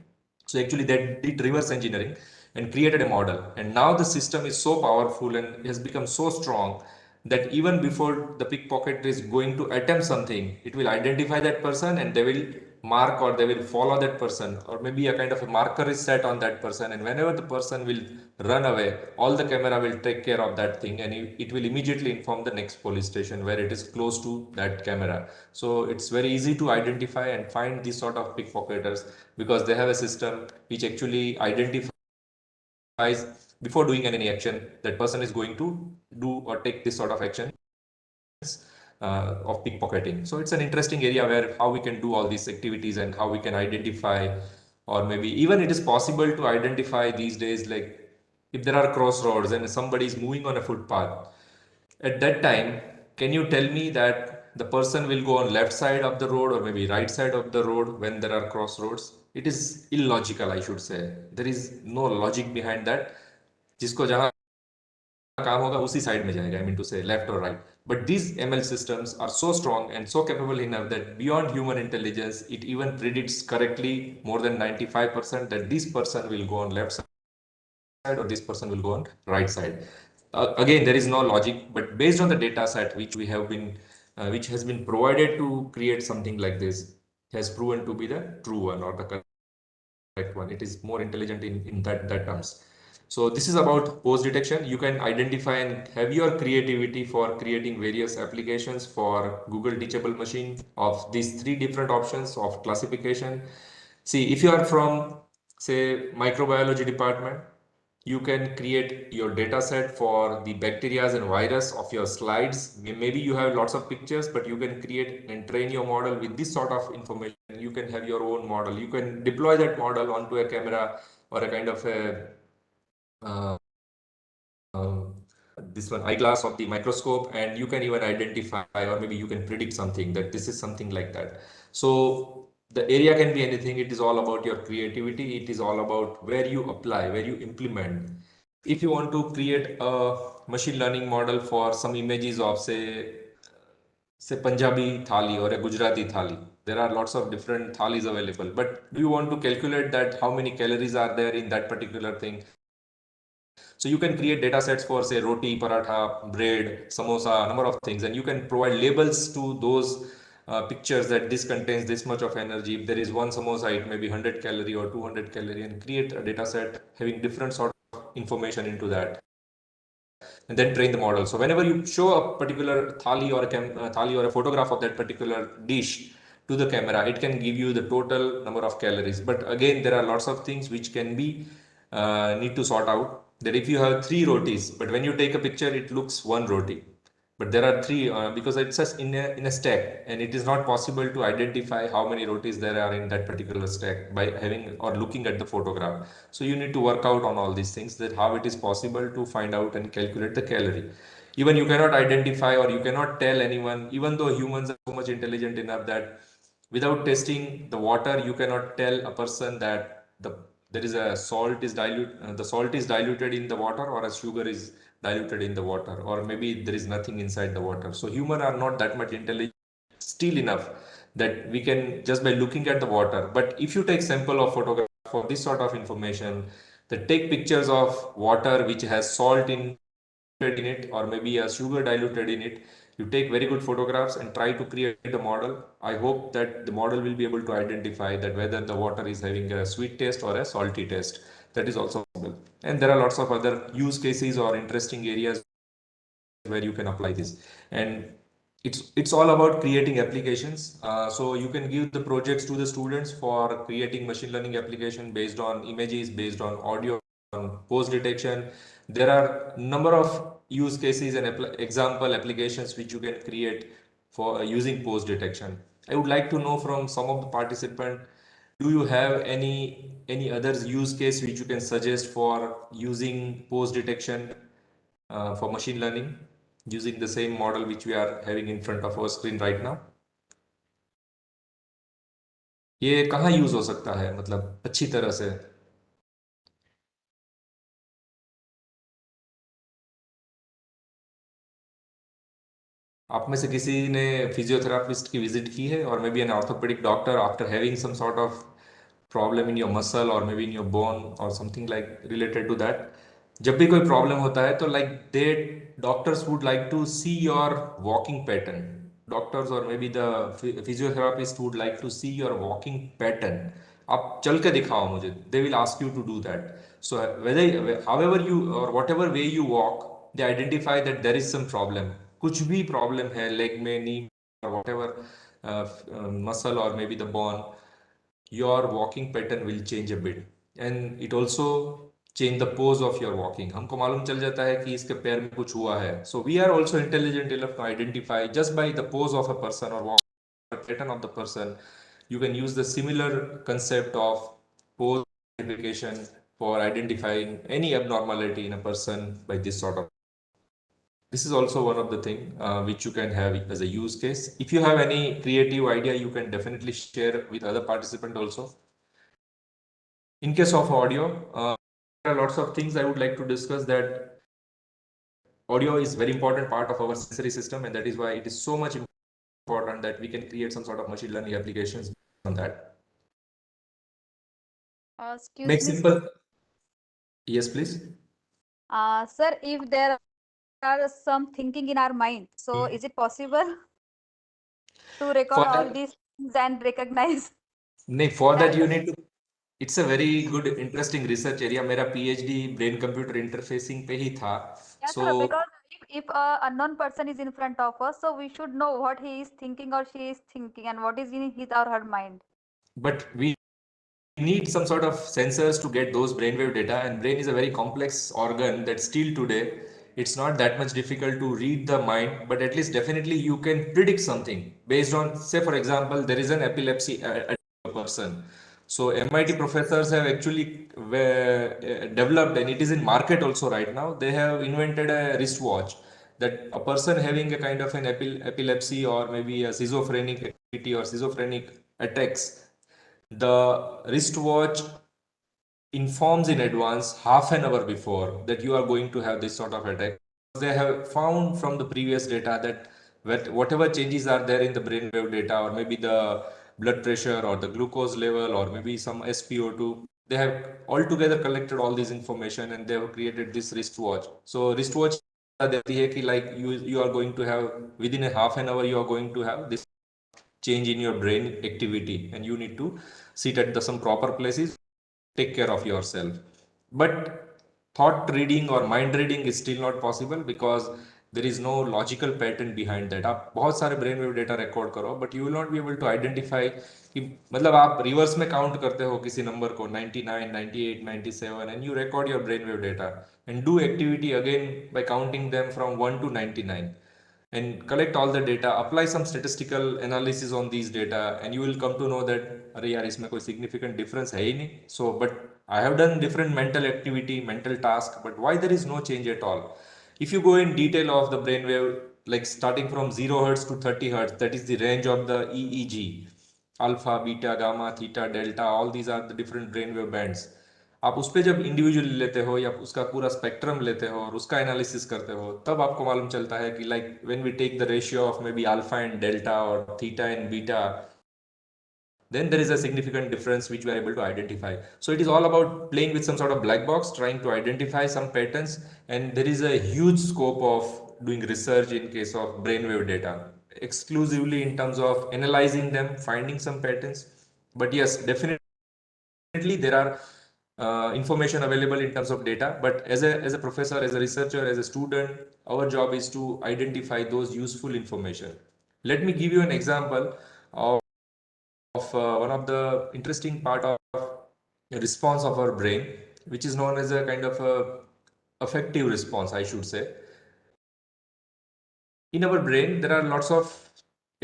So actually they did reverse engineering and created a model. And now the system is so powerful and has become so strong that even before the pickpocket is going to attempt something, it will identify that person and they will mark or they will follow that person, or maybe a kind of a marker is set on that person, and whenever the person will run away, all the camera will take care of that thing, and it will immediately inform the next police station where it is close to that camera. So it's very easy to identify and find these sort of pickpocketers, because they have a system which actually identifies before doing any action that person is going to do or take this sort of action of pickpocketing. So it's an interesting area where how we can do all these activities and how we can identify, or maybe even it is possible to identify these days, like if there are crossroads and somebody is moving on a footpath, at that time, can you tell me that the person will go on left side of the road or maybe right side of the road when there are crossroads? It is illogical, I should say. There is no logic behind that. जिसको जहाँ काम होगा उसी side में जाएगा, I mean to say left or right. But these ML systems are so strong and so capable enough that beyond human intelligence, it even predicts correctly more than 95% that this person will go on left side or this person will go on right side. Again, there is no logic, but based on the data set which we have been, which has been provided to create something like this, has proven to be the true one or the correct one. It is more intelligent in that terms. So this is about pose detection. You can identify and have your creativity for creating various applications for Google Teachable Machine of these three different options of classification. See, if you are from, say, microbiology department, you can create your data set for the bacteria and virus of your slides. Maybe you have lots of pictures, but you can create and train your model with this sort of information. You can have your own model. You can deploy that model onto a camera or a kind of a uh, uh, this one eyeglass of the microscope, and you can even identify or maybe you can predict something that this is something like that. So the area can be anything. It is all about your creativity. It is all about where you apply, where you implement. If you want to create a machine learning model for some images of, say Punjabi thali or a Gujarati thali, there are lots of different thalis available, but do you want to calculate that how many calories are there in that particular thing? So you can create data sets for, say, roti, paratha, bread, samosa, number of things, and you can provide labels to those pictures that this contains this much of energy. If there is one samosa, it may be 100 calorie or 200 calorie, and create a data set having different sort of information into that, and then train the model. So whenever you show a particular thali or thali or a photograph of that particular dish to the camera, it can give you the total number of calories. But again, there are lots of things which can be need to sort out. That if you have three rotis, but when you take a picture, it looks one roti. But there are three because it's just in a stack, and it is not possible to identify how many rotis there are in that particular stack by having or looking at the photograph. So you need to work out on all these things, that how it is possible to find out and calculate the calorie. Even you cannot identify or you cannot tell anyone, even though humans are so much intelligent enough that without testing the water, you cannot tell a person that there is a salt is the salt is diluted in the water, or a sugar is diluted in the water, or maybe there is nothing inside the water. So human are not that much intelligent still enough that we can just by looking at the water. But if you take sample of photograph for this sort of information, that take pictures of water which has salt in in it or maybe a sugar diluted in it. You take very good photographs and try to create a model. I hope that the model will be able to identify that whether the water is having a sweet taste or a salty taste. That is also possible. And there are lots of other use cases or interesting areas where you can apply this. And it's all about creating applications. So you can give the projects to the students for creating machine learning application based on images, based on audio, on pose detection. There are number of use cases and example applications which you can create for using pose detection. I would like to know from some of the participants, do you have any other use case which you can suggest for using pose detection for machine learning using the same model which we are having in front of our screen right now? ये कहाँ use हो सकता है मतलब अच्छी तरह से? आप में से किसी ने फिजियोथेरापिस्ट की विजिट की है और maybe an orthopaedic doctor after having some sort of problem in your muscle और maybe in your bone और something like related to that? जब भी कोई प्रॉब्लम होता है तो like they doctors would like to see your walking pattern. Doctors और maybe the physiotherapist would like to see your walking pattern. आप चल के दिखाओ मुझे. They will ask you to do that. So whether however you और whatever way you walk, they identify that there is some problem. कुछ भी problem है leg में, नी और वॉट एवर मसल और maybe the bone, your walking pattern will change a bit and it also change the pose of your walking. हमको मालूम चल जाता है कि इसके पैर में कुछ हुआ है. So we are also intelligent enough to identify just by the pose of a person or walk pattern of the person. You can use the similar concept of pose identification for identifying any abnormality in a person by this sort of. This is also one of the thing which you can have as a use case. If you have any creative idea, you can definitely share with other participant also. In case of audio, there are lots of things I would like to discuss. That audio is very important part of our sensory system, and that is why it is so much important that we can create some sort of machine learning applications on that. Excuse Make me, simple. Yes, please. sir, if there are some thinking in our mind, so is it possible to record For all that, these things and recognize for that that? you need to. It's a very good, interesting research area. मेरा PhD brain computer interfacing पे ही था. Yes, So, sir, because if a unknown person is in front of us, so we should know what he is thinking or she is thinking and what is in his or her mind. but we need some sort of sensors to get those brainwave data, and brain is a very complex organ that still today it's not that much difficult to read the mind, but at least definitely you can predict something based on, say for example, there is an epilepsy person. So MIT professors have actually developed, and it is in market also right now. They have invented a wristwatch that a person having a kind of an epilepsy or maybe a schizophrenic activity or schizophrenic attacks, the wristwatch informs in advance half an hour before that you are going to have this sort of attack. They have found from the previous data that whatever changes are there in the brainwave data or maybe the blood pressure or the glucose level or maybe some SpO2, they have altogether collected all this information and they have created this wristwatch. So wristwatch like you are going to have within a half an hour you are going to have this change in your brain activity, and you need to sit at some proper places, take care of yourself. But thought reading or mind reading is still not possible because there is no logical pattern behind that. आप बहुत सारे brain wave data record करो but you will not be able to identify कि मतलब आप reverse में count करते हो किसी number को 99, 98, 97 and you record your brain wave data and do activity again by counting them from 1 to 99 and collect all the data, apply some statistical analysis on these data, and you will come to know that अरे यार इसमें कोई significant difference है ही नहीं. So, but I have done different mental activity, mental task, but why there is no change at all? If you go in detail of the brainwave, like starting from 0 hertz to 30 hertz, that is the range of the EEG, alpha, beta, gamma, theta, delta, all these are the different brainwave bands. आप उस पर जब individually लेते हो या उसका पूरा spectrum लेते हो और उसका एनालिसिस करते हो तब आपको मालूम चलता है कि like when we take the ratio of maybe alpha and delta और theta and beta, then there is a significant difference which we are able to identify. So it is all about playing with some sort of black box, trying to identify some patterns, and there is a huge scope of doing research in case of brainwave data, exclusively in terms of analyzing them, finding some patterns. But yes, definitely there are information available in terms of data, but as a professor, as a researcher, as a student, our job is to identify those useful information. Let me give you an example of one of the interesting part of response of our brain, which is known as a kind of a affective response, I should say. In our brain, there are lots of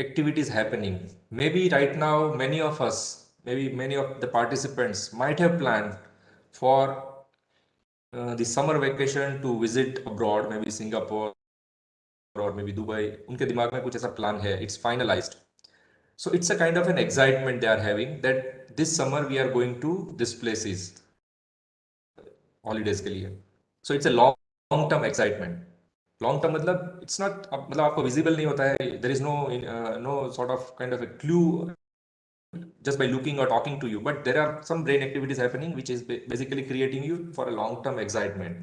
activities happening. Maybe right now, many of us, maybe many of the participants might have planned for the summer vacation to visit abroad, maybe Singapore or maybe Dubai. उनके दिमाग में कुछ ऐसा plan है, it's finalized. So it's a kind of an excitement they are having that this summer we are going to this places holidays के लिए. So it's a long term excitement. Long term मतलब it's not मतलब आपको visible नहीं होता है. There is no sort of kind of a clue just by looking or talking to you, but there are some brain activities happening which is basically creating you for a long term excitement.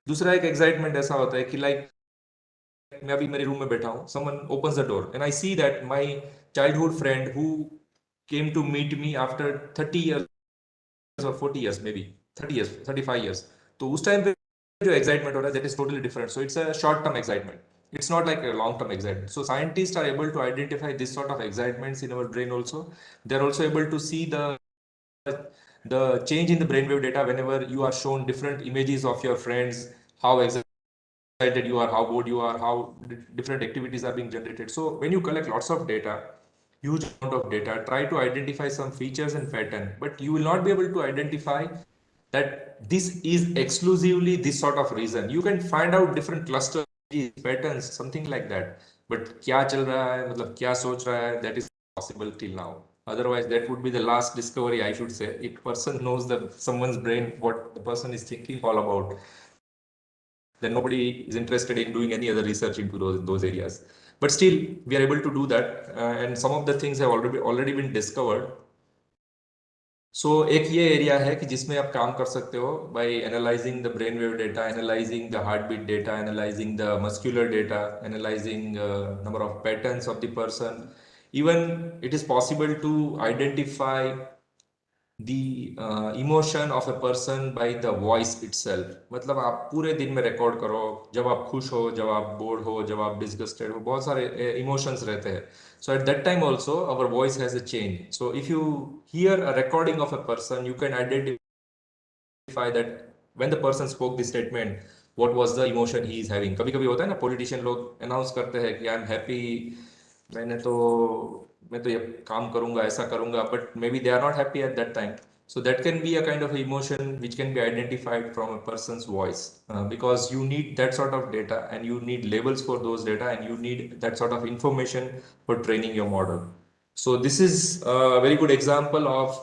दूसरा एक excitement ऐसा होता है कि like मैं अभी मेरे room में बैठा हूँ, someone opens the door and I see that my childhood friend who came to meet me after 30 years or 40 years, maybe 30 years, 35 years. तो उस टाइम पे जो excitement हो रहा है, that is totally different. So it's a short term excitement. It's not like a long term excitement. So scientists are able to identify this sort of excitements in our brain also. They're also able to see the change in the brainwave data whenever you are shown different images of your friends, how excited you are, how bored you are, how different activities are being generated. So when you collect lots of data, huge amount of data, try to identify some features and pattern, but you will not be able to identify that this is exclusively this sort of reason. You can find out different clusters, patterns, something like that. But क्या चल रहा है, मतलब क्या सोच रहा है, that is possible till now. Otherwise, that would be the last discovery, I should say. If person knows that someone's brain, what the person is thinking all about, then nobody is interested in doing any other research into those areas. But still, we are able to do that, and some of the things have already been discovered. So एक ये area है कि जिसमें आप काम कर सकते हो by analyzing the brainwave data, analyzing the heartbeat data, analyzing the muscular data, analyzing number of patterns of the person. Even it is possible to identify the emotion of a person by the voice itself. मतलब आप पूरे दिन में record करो, जब आप खुश हो, जब आप बोर्ड हो, जब आप डिसगस्टेड हो, बहुत सारे इमोशंस रहते हैं. So at that time also our voice has a change. So if you hear a recording of a person, you can identify that when the person spoke this statement, what was the emotion he is having. कभी कभी होता है ना, politician लोग announce करते हैं कि I am happy, मैंने तो मैं तो ये काम करूंगा, ऐसा करूंगा, but maybe they are not happy at that time. So that can be a kind of emotion which can be identified from a person's voice, because you need that sort of data and you need labels for those data and you need that sort of information for training your model. So this is a very good example of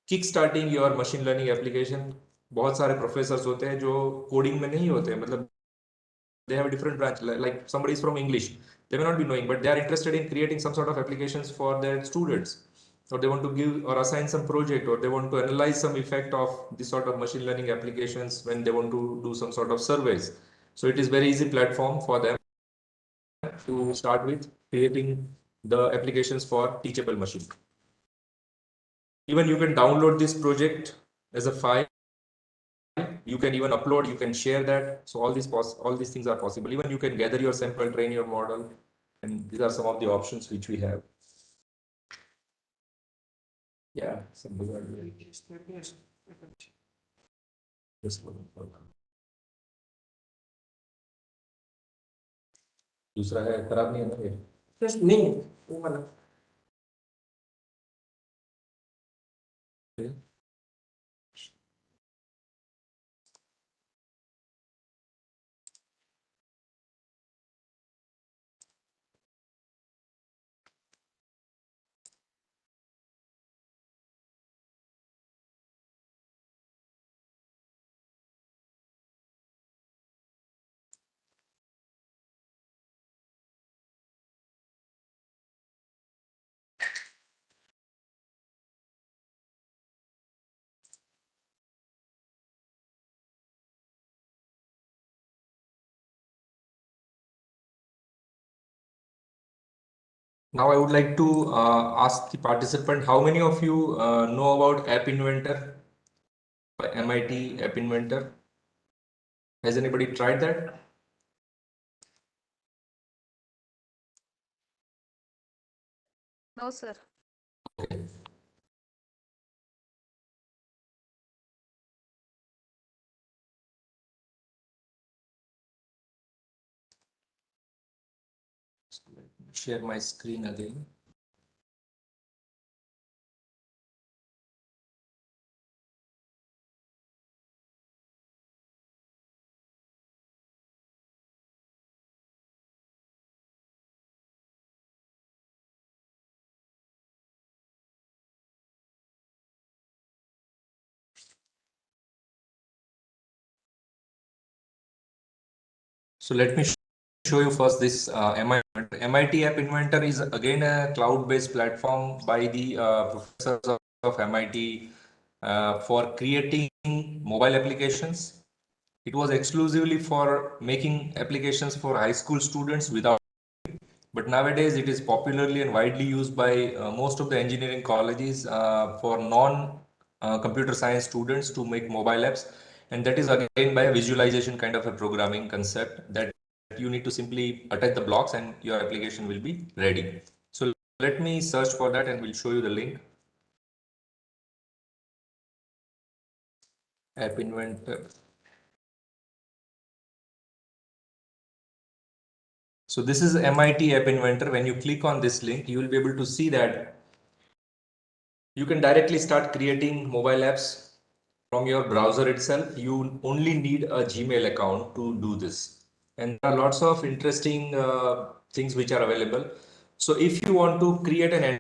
kick-starting your machine learning application. बहुत सारे professors होते हैं जो coding में नहीं होते हैं, मतलब they have a different branch, like somebody is from English, they may not be knowing, but they are interested in creating some sort of applications for their students, or they want to give or assign some project, or they want to analyze some effect of this sort of machine learning applications when they want to do some sort of surveys. So it is very easy platform for them to start with creating the applications for teachable machine. Even you can download this project as a file, you can even upload, you can share that. So all these things are possible. Even you can gather your sample, train your model, and these are some of the options which we have. Yeah, some this one. दूसरा है, खराब नहीं है ना ये? नहीं, वो वाला Now I would like to ask the participant, how many of you know about App Inventor by MIT App Inventor? Has anybody tried that? No, sir. Okay. So let me share my screen again. So let me show you first this MIT App Inventor is again a cloud-based platform by the professors of MIT for creating mobile applications. It was exclusively for making applications for high school students without, but nowadays it is popularly and widely used by most of the engineering colleges for non computer science students to make mobile apps. And that is again by a visualization kind of a programming concept that you need to simply attach the blocks and your application will be ready. So let me search for that and we'll show you the link. App Inventor. So this is MIT App Inventor. When you click on this link, you will be able to see that you can directly start creating mobile apps from your browser itself. You only need a Gmail account to do this. And there are lots of interesting things which are available. So if you want to create an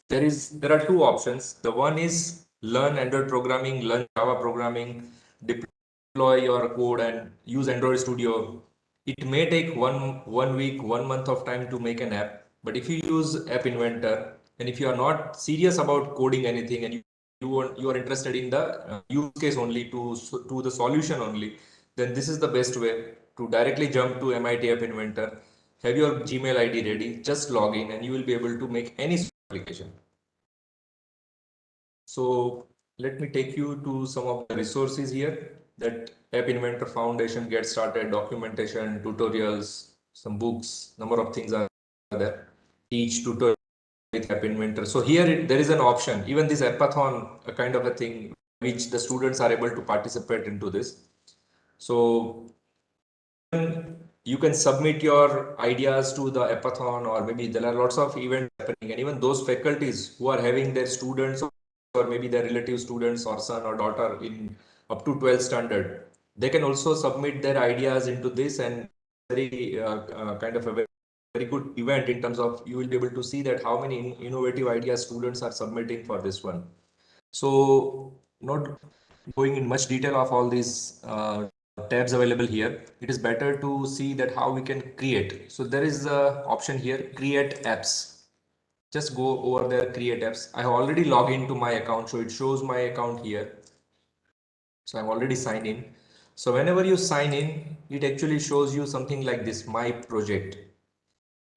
there are two options. The one is learn Android programming, learn Java programming, deploy your code and use Android Studio. It may take one week, 1 month of time to make an app. But if you use App Inventor and if you are not serious about coding anything and you are interested in the use case only to the solution only, then this is the best way to directly jump to MIT App Inventor. Have your Gmail ID ready, just log in and you will be able to make any application. So let me take you to some of the resources here that App Inventor Foundation gets started, documentation, tutorials, some books, number of things are there. Teach tutorial with App Inventor. So here there is an option, even this appathon, a kind of a thing which the students are able to participate into this. So you can submit your ideas to the appathon, or maybe there are lots of events happening, and even those faculties who are having their students or maybe their relative students or son or daughter in up to 12th standard, they can also submit their ideas into this, and very kind of a very good event in terms of you will be able to see that how many innovative ideas students are submitting for this one. So not going in much detail of all these tabs available here, it is better to see that how we can create. So there is the option here, create apps. Just go over there, create apps. I have already logged into my account, so it shows my account here. So I'm already signed in. So whenever you sign in, it actually shows you something like this, my project.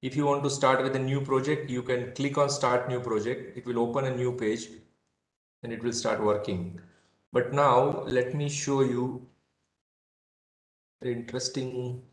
If you want to start with a new project, you can click on start new project. It will open a new page and it will start working. But now let me show you an interesting.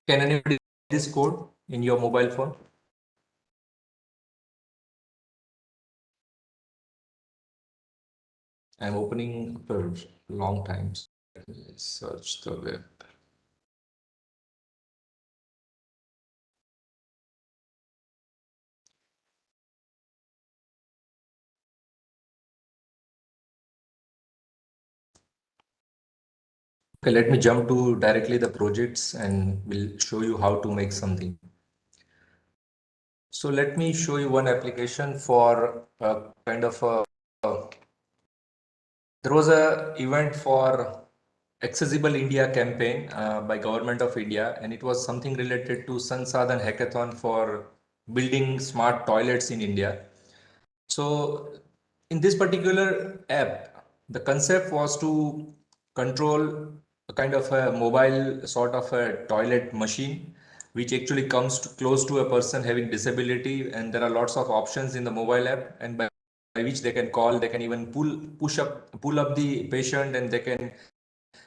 Can anybody see this code in your mobile phone? I'm opening for long times. Search the web. Okay, let me jump to directly the projects and we'll show you how to make something. So let me show you one application for a kind of a, there was a event for Accessible India campaign by Government of India, and it was something related to Sansadhan Hackathon for building smart toilets in India. So in this particular app, the concept was to control a kind of a mobile sort of a toilet machine, which actually comes to close to a person having disability, and there are lots of options in the mobile app, and by which they can call, they can even pull up the patient, and they can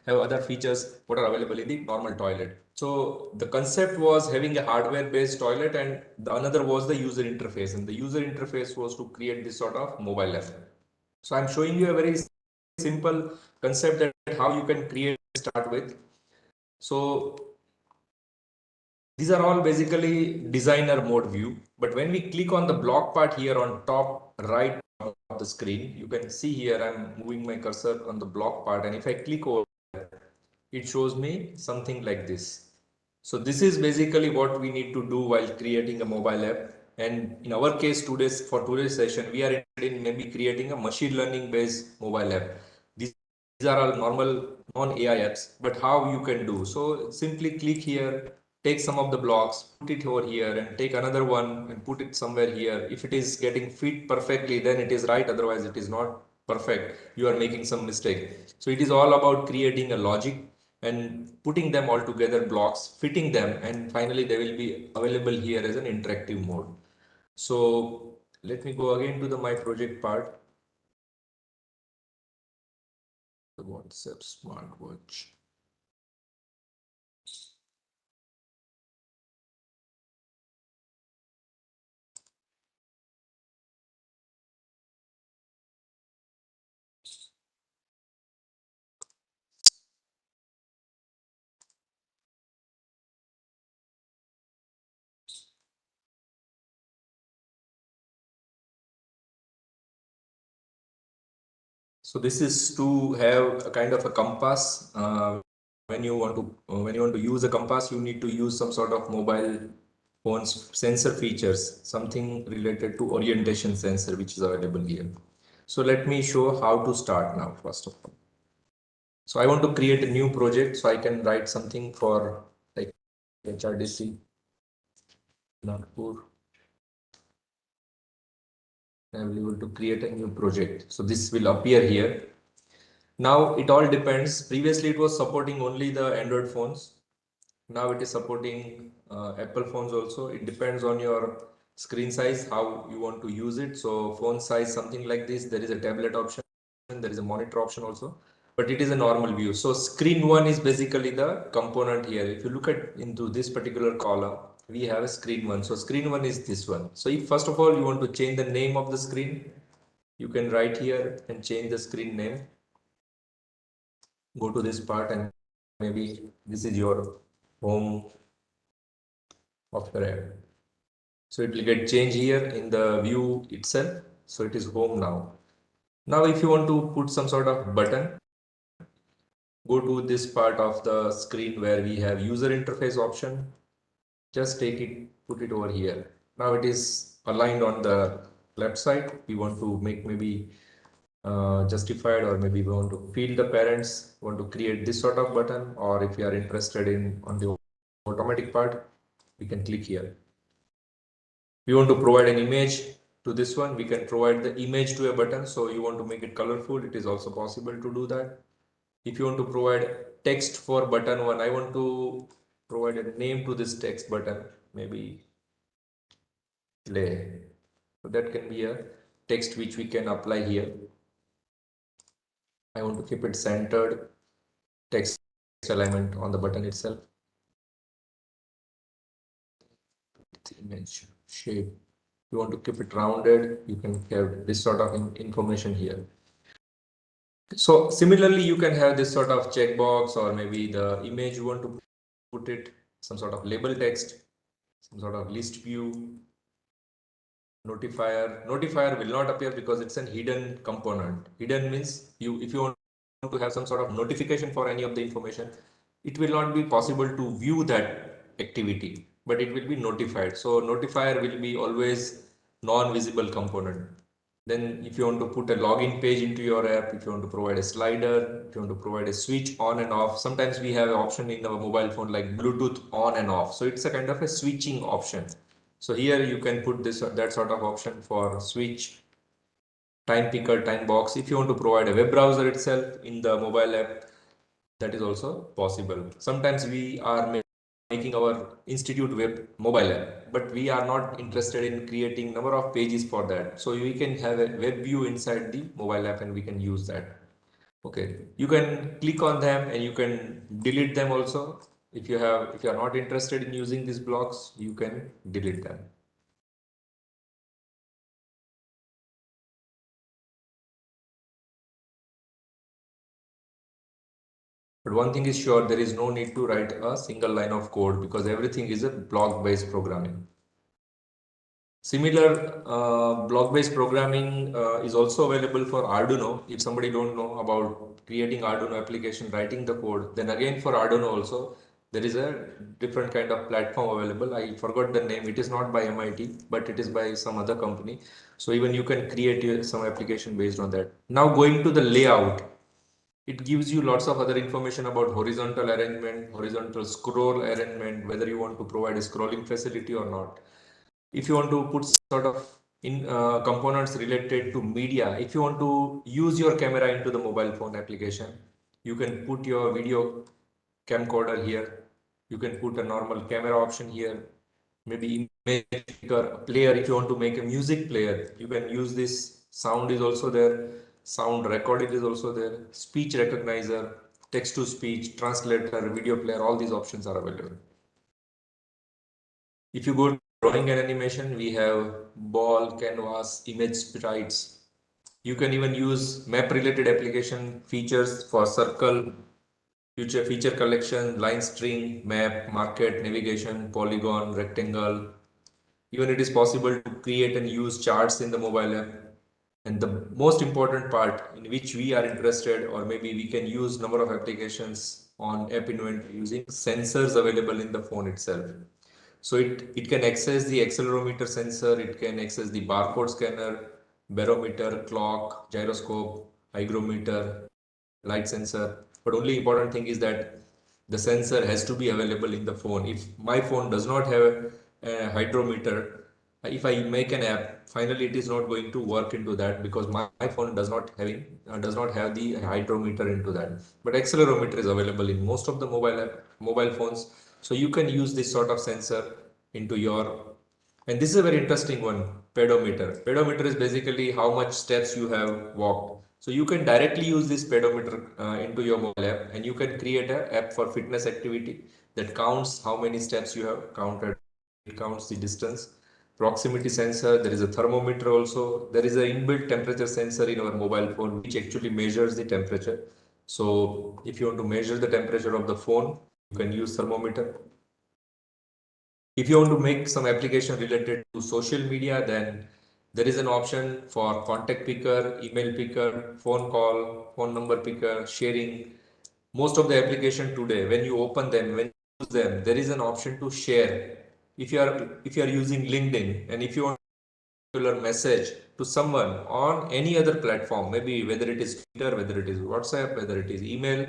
have other features what are available in the normal toilet. So the concept was having a hardware based toilet, and the another was the user interface, and the user interface was to create this sort of mobile app. So I'm showing you a very simple concept that how you can create start with. So these are all basically designer mode view, but when we click on the block part here on top right of the screen, you can see here I'm moving my cursor on the block part, and if I click over, it shows me something like this. So this is basically what we need to do while creating a mobile app. And in our case, for today's session, we are interested in maybe creating a machine learning based mobile app. These are all normal non-AI apps, but how you can do. So simply click here, take some of the blocks, put it over here, and take another one and put it somewhere here. If it is getting fit perfectly, then it is right. Otherwise, it is not perfect. You are making some mistake. So it is all about creating a logic and putting them all together, blocks, fitting them, and finally they will be available here as an interactive mode. So let me go again to the my project part. The WhatsApp smartwatch. So this is to have a kind of a compass. When you want to use a compass, you need to use some sort of mobile phone's sensor features, something related to orientation sensor, which is available here. So let me show how to start now, first of all. So I want to create a new project, so I can write something for like HRDC, Nagpur. I will be able to create a new project. So this will appear here. Now it all depends. Previously it was supporting only the Android phones. Now it is supporting Apple phones also. It depends on your screen size, how you want to use it. So phone size, something like this. There is a tablet option. There is a monitor option also, but it is a normal view. So screen one is basically the component here. If you look at into this particular column, we have a screen one. So screen one is this one. So if first of all you want to change the name of the screen, you can write here and change the screen name. Go to this part and maybe this is your home of your app. So it will get changed here in the view itself. So it is home now. Now if you want to put some sort of button, go to this part of the screen where we have user interface option. Just take it, put it over here. Now it is aligned on the left side. We want to make maybe justified, or maybe we want to field the parents, want to create this sort of button, or if you are interested in on the automatic part, we can click here. We want to provide an image to this one, we can provide the image to a button. So you want to make it colorful, it is also possible to do that. If you want to provide text for button one, I want to provide a name to this text button, maybe play. So that can be a text which we can apply here. I want to keep it centered, text alignment on the button itself. image shape. You want to keep it rounded, you can have this sort of information here. So similarly, you can have this sort of checkbox, or maybe the image you want to put it, some sort of label text, some sort of list view, notifier. Notifier will not appear because it's an hidden component. Hidden means if you want to have some sort of notification for any of the information, it will not be possible to view that activity, but it will be notified. So notifier will be always non-visible component. Then if you want to put a login page into your app, if you want to provide a slider, if you want to provide a switch on and off, sometimes we have an option in our mobile phone like Bluetooth on and off. So it's a kind of a switching option. So here you can put that sort of option for switch, time picker, time box. If you want to provide a web browser itself in the mobile app, that is also possible. Sometimes we are making our institute web mobile app, but we are not interested in creating number of pages for that. So we can have a web view inside the mobile app and we can use that. Okay, you can click on them and you can delete them also. If you are not interested in using these blocks, you can delete them. But one thing is sure, there is no need to write a single line of code because everything is a block-based programming. Similar block-based programming is also available for Arduino. If somebody don't know about creating Arduino application, writing the code, then again for Arduino also, there is a different kind of platform available. I forgot the name. It is not by MIT, but it is by some other company. So even you can create some application based on that. Now going to the layout. It gives you lots of other information about horizontal arrangement, horizontal scroll arrangement, whether you want to provide a scrolling facility or not. If you want to put sort of components related to media, if you want to use your camera into the mobile phone application, you can put your video camcorder here. You can put a normal camera option here. Maybe image player. If you want to make a music player, you can use this. Sound is also there. Sound recording is also there. Speech recognizer, text to speech, translator, video player, all these options are available. If you go to drawing and animation, we have ball, canvas, image sprites. You can even use map related application features for circle, future feature collection, line string, map, market, navigation, polygon, rectangle. Even it is possible to create and use charts in the mobile app. And the most important part in which we are interested, or maybe we can use number of applications on App Inventor using sensors available in the phone itself. So it can access the accelerometer sensor, it can access the barcode scanner, barometer, clock, gyroscope, hygrometer, light sensor. But only important thing is that the sensor has to be available in the phone. If my phone does not have a hydrometer, if I make an app, finally it is not going to work into that because my phone does not have the hydrometer into that. But accelerometer is available in most of the mobile phones, so you can use this sort of sensor into your. And this is a very interesting one, pedometer. Pedometer is basically how much steps you have walked. So you can directly use this pedometer into your mobile app, and you can create an app for fitness activity that counts how many steps you have counted. It counts the distance. Proximity sensor, there is a thermometer also. There is an inbuilt temperature sensor in our mobile phone which actually measures the temperature. So if you want to measure the temperature of the phone, you can use thermometer. If you want to make some application related to social media, then there is an option for contact picker, email picker, phone call, phone number picker, sharing. Most of the application today, when you open them, when you use them, there is an option to share. If you are using LinkedIn, and if you want particular message to someone on any other platform, maybe whether it is Twitter, whether it is WhatsApp, whether it is email,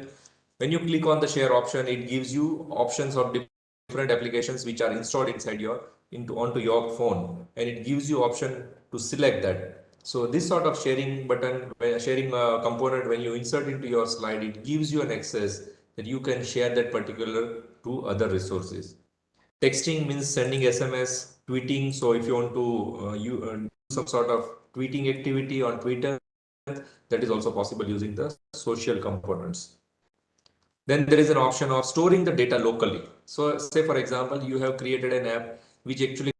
when you click on the share option, it gives you options of different applications which are installed inside onto your phone, and it gives you option to select that. So this sort of sharing button, sharing component, when you insert into your slide, it gives you an access that you can share that particular to other resources. Texting means sending SMS, tweeting. So if you want to do some sort of tweeting activity on Twitter, that is also possible using the social components. Then there is an option of storing the data locally. So say for example, you have created an app which actually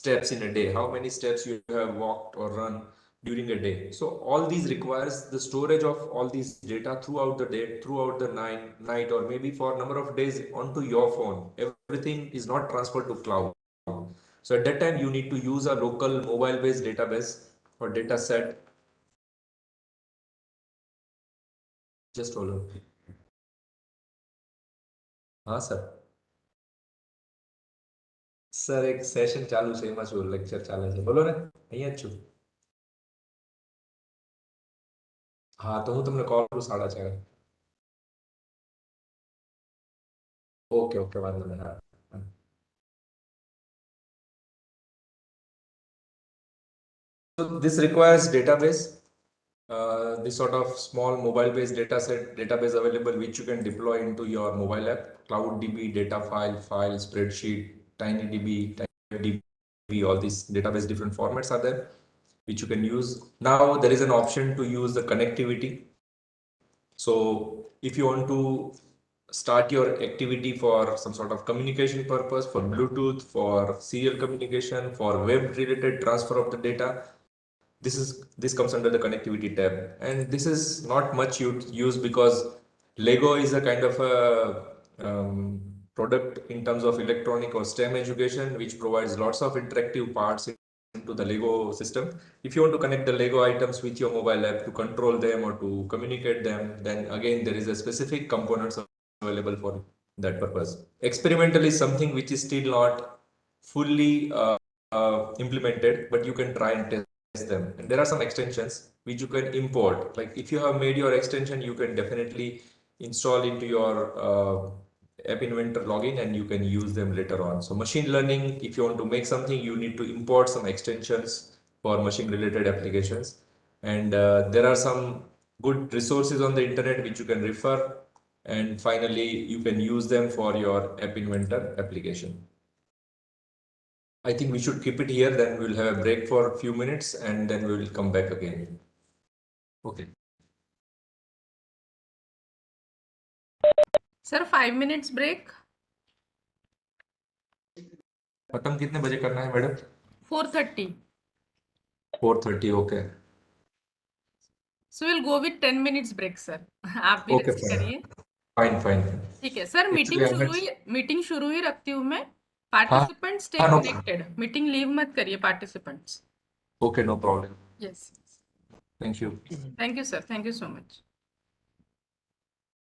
steps in a day, how many steps you have walked or run during a day. So all these requires the storage of all these data throughout the day, throughout the night, or maybe for a number of days onto your phone. Everything is not transferred to cloud. So at that time, you need to use a local mobile-based database or data set. Just hold on. हाँ sir એક session ચાલુ છે એમાં શું lecture ચાલે છે બોલો ને અહીંયા જ છું હા તો હું તમને કોલ કરું 4:30. ઓકે ઓકે વાંધો નહીં હા So this requires database, this sort of small mobile-based database available which you can deploy into your mobile app. CloudDB, data file, spreadsheet, TinyDB, TinyDB, all these database different formats are there which you can use. Now there is an option to use the connectivity. So if you want to start your activity for some sort of communication purpose, for Bluetooth, for serial communication, for web-related transfer of the data, this comes under the connectivity tab. And this is not much used because Lego is a kind of a product in terms of electronic or STEM education, which provides lots of interactive parts into the Lego system. If you want to connect the Lego items with your mobile app to control them or to communicate them, then again there is a specific components available for that purpose. Experimental is something which is still not fully implemented, but you can try and test them. And there are some extensions which you can import. Like if you have made your extension, you can definitely install into your App Inventor login and you can use them later on. So machine learning, if you want to make something, you need to import some extensions for machine related applications. And there are some good resources on the internet which you can refer. And finally, you can use them for your App Inventor application. I think we should keep it here, then we'll have a break for a few minutes and then we will come back again. Okay. Sir, 5 minutes break. खत्म कितने बजे करना है madam? 4:30. 4:30, okay. So we'll go with 10 minutes break, sir. आप भी Okay, rest fine. करिए. Fine. ठीक है सर, मीटिंग शुरू ही रखती हूँ मैं. पार्टिसिपेंट स्टे हाँ, no कनेक्टेड. मीटिंग लीव मत करिए participants. Okay, no problem. Yes. Thank you. Thank you, sir. Thank you so much.